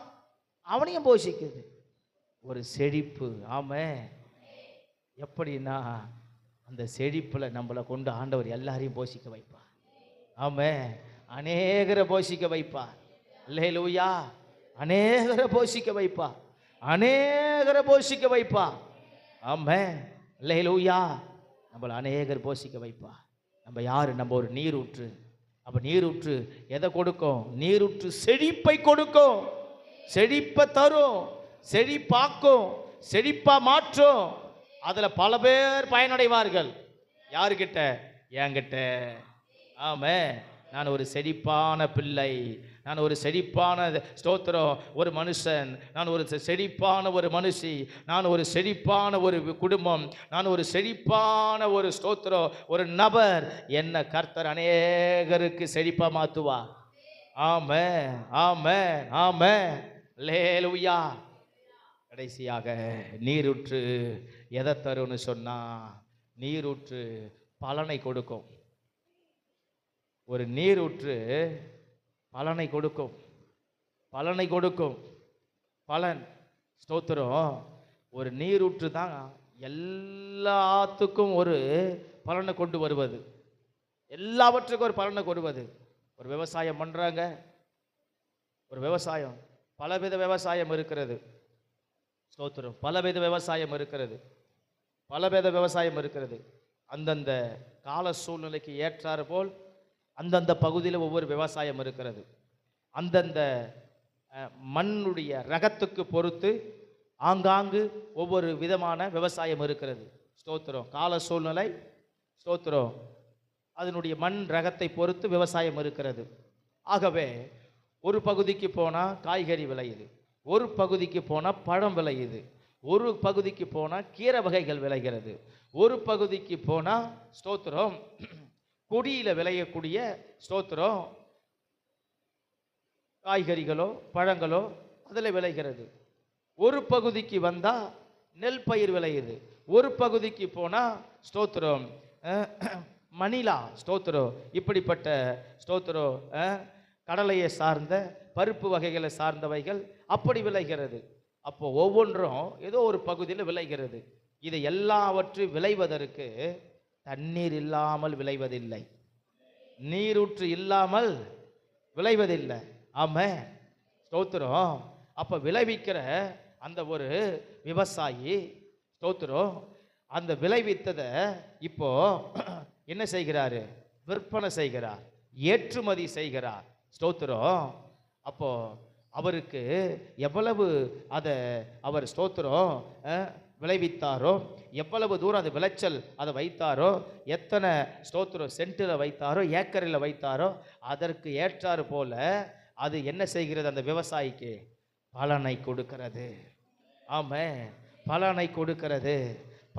அவனையும் போஷிக்குது. ஒரு செழிப்பு. ஆமாம். எப்படின்னா அந்த செழிப்பில் நம்மளை கொண்டு ஆண்டவர் எல்லாரையும் போஷிக்க வைப்பார். ஆமாம். அநேகரை போஷிக்க வைப்பார். அல்லேலூயா. அநேகரை போஷிக்க வைப்பார், அநேகரை போஷிக்க வைப்பார். ஆமாம். அல்லேலூயா. நம்மளை அநேகர் போஷிக்க வைப்பார். நம்ம யாரு? நம்ம ஒரு நீரூற்று. அப்போ நீரூற்று எதை கொடுக்கும்? நீரூற்று செழிப்பை கொடுக்கும், செழிப்பை தரும், செழிப்பாக்கும், செழிப்பா மாற்றும். அதில் பல பேர் பயனடைவார்கள். யாருக்கிட்ட? என்கிட்ட. ஆமே, நான் ஒரு செழிப்பான பிள்ளை, நான் ஒரு செழிப்பான ஸ்தோத்திரம் ஒரு மனுஷன், நான் ஒரு செழிப்பான ஒரு மனுஷி, நான் ஒரு செழிப்பான ஒரு குடும்பம், நான் ஒரு செழிப்பான ஒரு ஸ்தோத்திரம் ஒரு நபர். என்ன கர்த்தர் அநேகருக்கு செழிப்பா மாத்துவார். ஆமே, ஆமே, ஆமே. அல்லேலூயா. கடைசியாக நீரூற்று எதை தரும்னு சொன்னா, நீரூற்று பலனை கொடுக்கும். ஒரு நீரூற்று பலனை கொடுக்கும், பலனை கொடுக்கும். பலன் ஸ்தோத்திரம். ஒரு நீரூற்று தான் எல்லாத்துக்கும் ஒரு பலனை கொண்டு வருவது, எல்லாவற்றுக்கும் ஒரு பலனை கொடுவது. ஒரு விவசாயம் பண்றாங்க, ஒரு விவசாயம், பலவித விவசாயம் இருக்கிறது. ஸ்தோத்திரம். பலவித விவசாயம் இருக்கிறது, பலவித விவசாயம் இருக்கிறது. அந்தந்த கால சூழ்நிலைக்கு ஏற்றாறு போல் அந்தந்த பகுதியில் ஒவ்வொரு விவசாயம் இருக்கிறது. அந்தந்த மண்ணுடைய ரகத்துக்கு பொறுத்து ஆங்காங்கு ஒவ்வொரு விதமான விவசாயம் இருக்கிறது. ஸ்தோத்திரம். கால சூழ்நிலை, ஸ்தோத்திரம், அதனுடைய மண் ரகத்தை பொறுத்து விவசாயம் இருக்கிறது. ஆகவே ஒரு பகுதிக்கு போனால் காய்கறி விளையுது, ஒரு பகுதிக்கு போனால் பழம் விளையுது, ஒரு பகுதிக்கு போனால் கீரை வகைகள் விளைகிறது, ஒரு பகுதிக்கு போனால் ஸ்தோத்திரம் கொடியில் விளையக்கூடிய ஸ்தோத்திரம் காய்கறிகளோ பழங்களோ அதில் விளைகிறது. ஒரு பகுதிக்கு வந்தால் நெல் பயிர் விளையுது, ஒரு பகுதிக்கு போனால் ஸ்தோத்திரம் மணிலா, ஸ்தோத்திரம் இப்படிப்பட்ட ஸ்தோத்திரம் கடலையை சார்ந்த பருப்பு வகைகளை சார்ந்தவைகள் அப்படி விளைகிறது. அப்போ ஒவ்வொன்றும் ஏதோ ஒரு பகுதியில் விளைகிறது. இதை எல்லாவற்றையும் விளைவதற்கு தண்ணீர் இல்லாமல் விளைவதில்லை, நீரூற்று இல்லாமல் விளைவதில்லை. ஆமே, ஸ்தோத்திரம். அப்போ விளைவிக்கிற அந்த ஒரு விவசாயி ஸ்தோத்திரம் அந்த விளைவித்ததை இப்போ என்ன செய்கிறாரு? விற்பனை செய்கிறார், ஏற்றுமதி செய்கிறார். ஸ்தோத்திரம். அப்போ அவருக்கு எவ்வளவு அதை அவர் ஸ்தோத்திரம் விளைவித்தாரோ, எவ்வளவு தூரம் அந்த விளைச்சல் அதை வைத்தாரோ, எத்தனை ஸ்தோத்திரம் சென்ட்டில் வைத்தாரோ, ஏக்கரில் வைத்தாரோ, அதற்கு ஏற்றாறு போல அது என்ன செய்கிறது? அந்த விவசாயிக்கு பலனை கொடுக்கிறது. ஆமே, பலனை கொடுக்கிறது,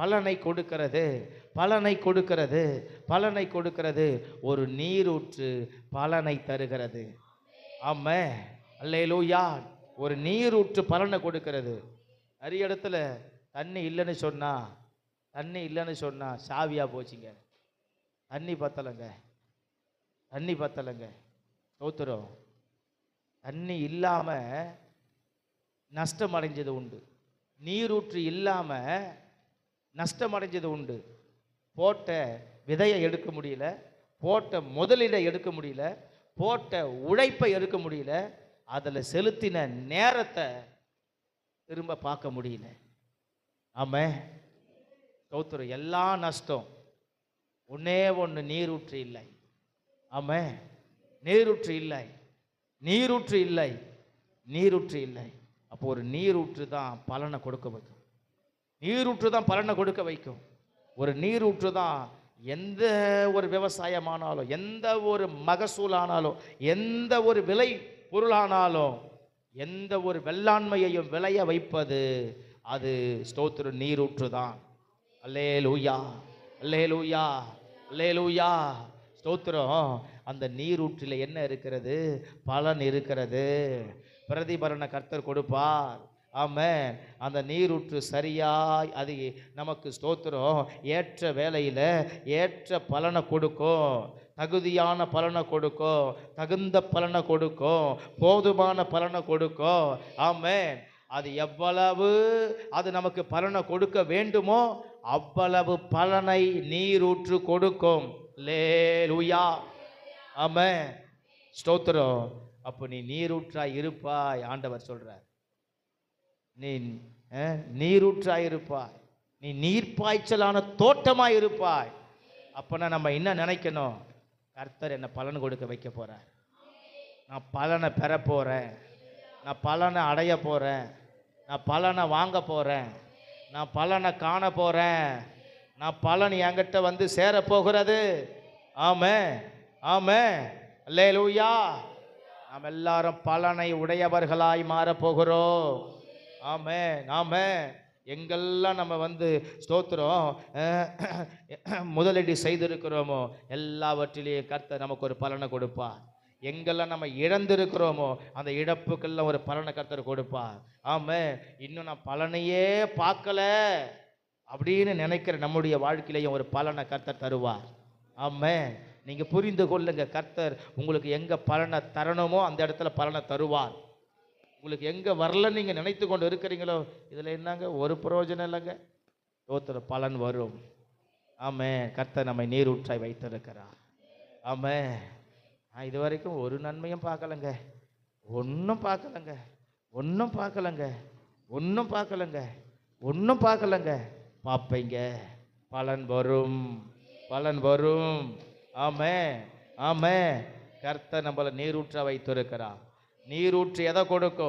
பலனை கொடுக்கிறது, பலனை கொடுக்கிறது, பலனை கொடுக்கிறது. ஒரு நீரூற்று பலனை தருகிறது. ஆமே, அல்லேலூயா. ஒரு நீரூற்று பலனை கொடுக்கிறது. நிறைய இடத்துல தண்ணி இல்லைன்னு சொன்னா, தண்ணி இல்லைன்னு சொன்னா சாவியா போச்சுங்க. தண்ணி பத்தலைங்க, தண்ணி பத்தலைங்க. ஸ்தோத்திரம். தண்ணி இல்லாம நஷ்டம் அடைஞ்சது உண்டு, நீரூற்று இல்லாம நஷ்டம் அடைஞ்சது உண்டு. போட்ட விதையை எடுக்க முடியல, போட்ட முதலீடை எடுக்க முடியல, போட்ட உழைப்பை எடுக்க முடியல, அதில் செலுத்தின நேரத்தை திரும்ப பார்க்க முடியல. ஆமே, ஸ்தோத்திரம். எல்லா நஷ்டம். ஒன்னே ஒன்று, நீரூற்று இல்லை. ஆமே, நீரூற்று இல்லை, நீரூற்று இல்லை, நீரூற்று இல்லை. அப்போ ஒரு நீரூற்று தான் பலனை கொடுக்க வைக்கும், நீரூற்று தான் பலனை கொடுக்க வைக்கும். ஒரு நீரூற்று தான் எந்த ஒரு விவசாயமானாலும், எந்த ஒரு மகசூலானாலும், எந்த ஒரு விலை பொருளானாலும், எந்த ஒரு வெள்ளாண்மையையும் விளைய வைப்பது அது ஸ்தோத்திர நீரூற்று தான். அல்லேலூயா, அல்லேலூயா, அல்லேலூயா. ஸ்தோத்திரம். அந்த நீரூற்றில் என்ன இருக்கிறது? பலன் இருக்கிறது. பிரதிபலனை கர்த்தர் கொடுப்பார். ஆமென். அந்த நீரூற்று சரியாய் அது நமக்கு ஸ்தோத்திரம் ஏற்ற வேளையில் ஏற்ற பலனை கொடுக்கும், தகுதியான பலனை கொடுக்கும், தகுந்த பலனை கொடுக்கும், போதுமான பலனை கொடுக்கும். ஆமென். அது எவ்வளவு அது நமக்கு பலனை கொடுக்க வேண்டுமோ அவ்வளவு பலனை நீரூற்று கொடுக்கும். அல்லேலூயா. ஆமென். ஸ்தோத்திரம். அப்போ நீ நீரூற்றாய் இருப்பாய். ஆண்டவர் சொல்றார், நீ நீரூற்றாய் இருப்பாய், நீ நீர்ப்பாய்ச்சலான தோட்டமாய் இருப்பாய். அப்போனா நம்ம என்ன நினைக்கணும்? கர்த்தர் என்ன பலன் கொடுக்க வைக்க போறார், நான் பலனை பெற போறேன், நான் பலனை அடைய போறேன், நான் பலனை வாங்க போறேன், நான் பலனை காண போறேன். நான் பலன் என்கிட்ட வந்து சேர போகிறது. ஆமே, ஆமே, அல்லேலூயா. நாம் எல்லாரும் பலனை உடையவர்களாய் மாறப் போகிறோம். ஆமே, ஆமே. எங்கெல்லாம் நம்ம வந்து ஸ்தோத்திரம் முதலீடு செய்திருக்கிறோமோ எல்லாவற்றிலேயே கர்த்தர் நமக்கு ஒரு பலனை கொடுப்பார். எங்கெல்லாம் நம்ம இழந்திருக்கிறோமோ அந்த இழப்புக்கெல்லாம் ஒரு பலனை கர்த்தர் கொடுப்பார். ஆமே. இன்னும் நான் பலனையே பார்க்கல அப்படின்னு நினைக்கிற நம்முடைய வாழ்க்கையிலையும் ஒரு பலனை கர்த்தர் தருவார். ஆமே. நீங்க புரிந்து கொள்ளுங்க, கர்த்தர் உங்களுக்கு எங்க பலனை தரணுமோ அந்த இடத்துல பலனை தருவார். உங்களுக்கு எங்க வரல நீங்க நினைத்து கொண்டு இருக்கிறீங்களோ இதுல என்னங்க ஒரு பிரயோஜனம் இல்லைங்க. ஒருத்தர் பலன் வரும். ஆமே. கர்த்தர் நம்மை நீரூற்றாய் வைத்திருக்கிறார். ஆமே. நான் இது வரைக்கும் ஒரு நன்மையும் பார்க்கலங்க, ஒன்றும் பார்க்கலங்க, ஒன்றும் பார்க்கலங்க, ஒன்றும் பார்க்கலங்க, ஒன்றும் பார்க்கலங்க. பார்ப்பீங்க, பலன் வரும், பலன் வரும். ஆமே, ஆமே. கர்த்தர் நம்மளை நீரூற்ற வைத்திருக்கிறார். நீரூற்று எதை கொடுக்கும்?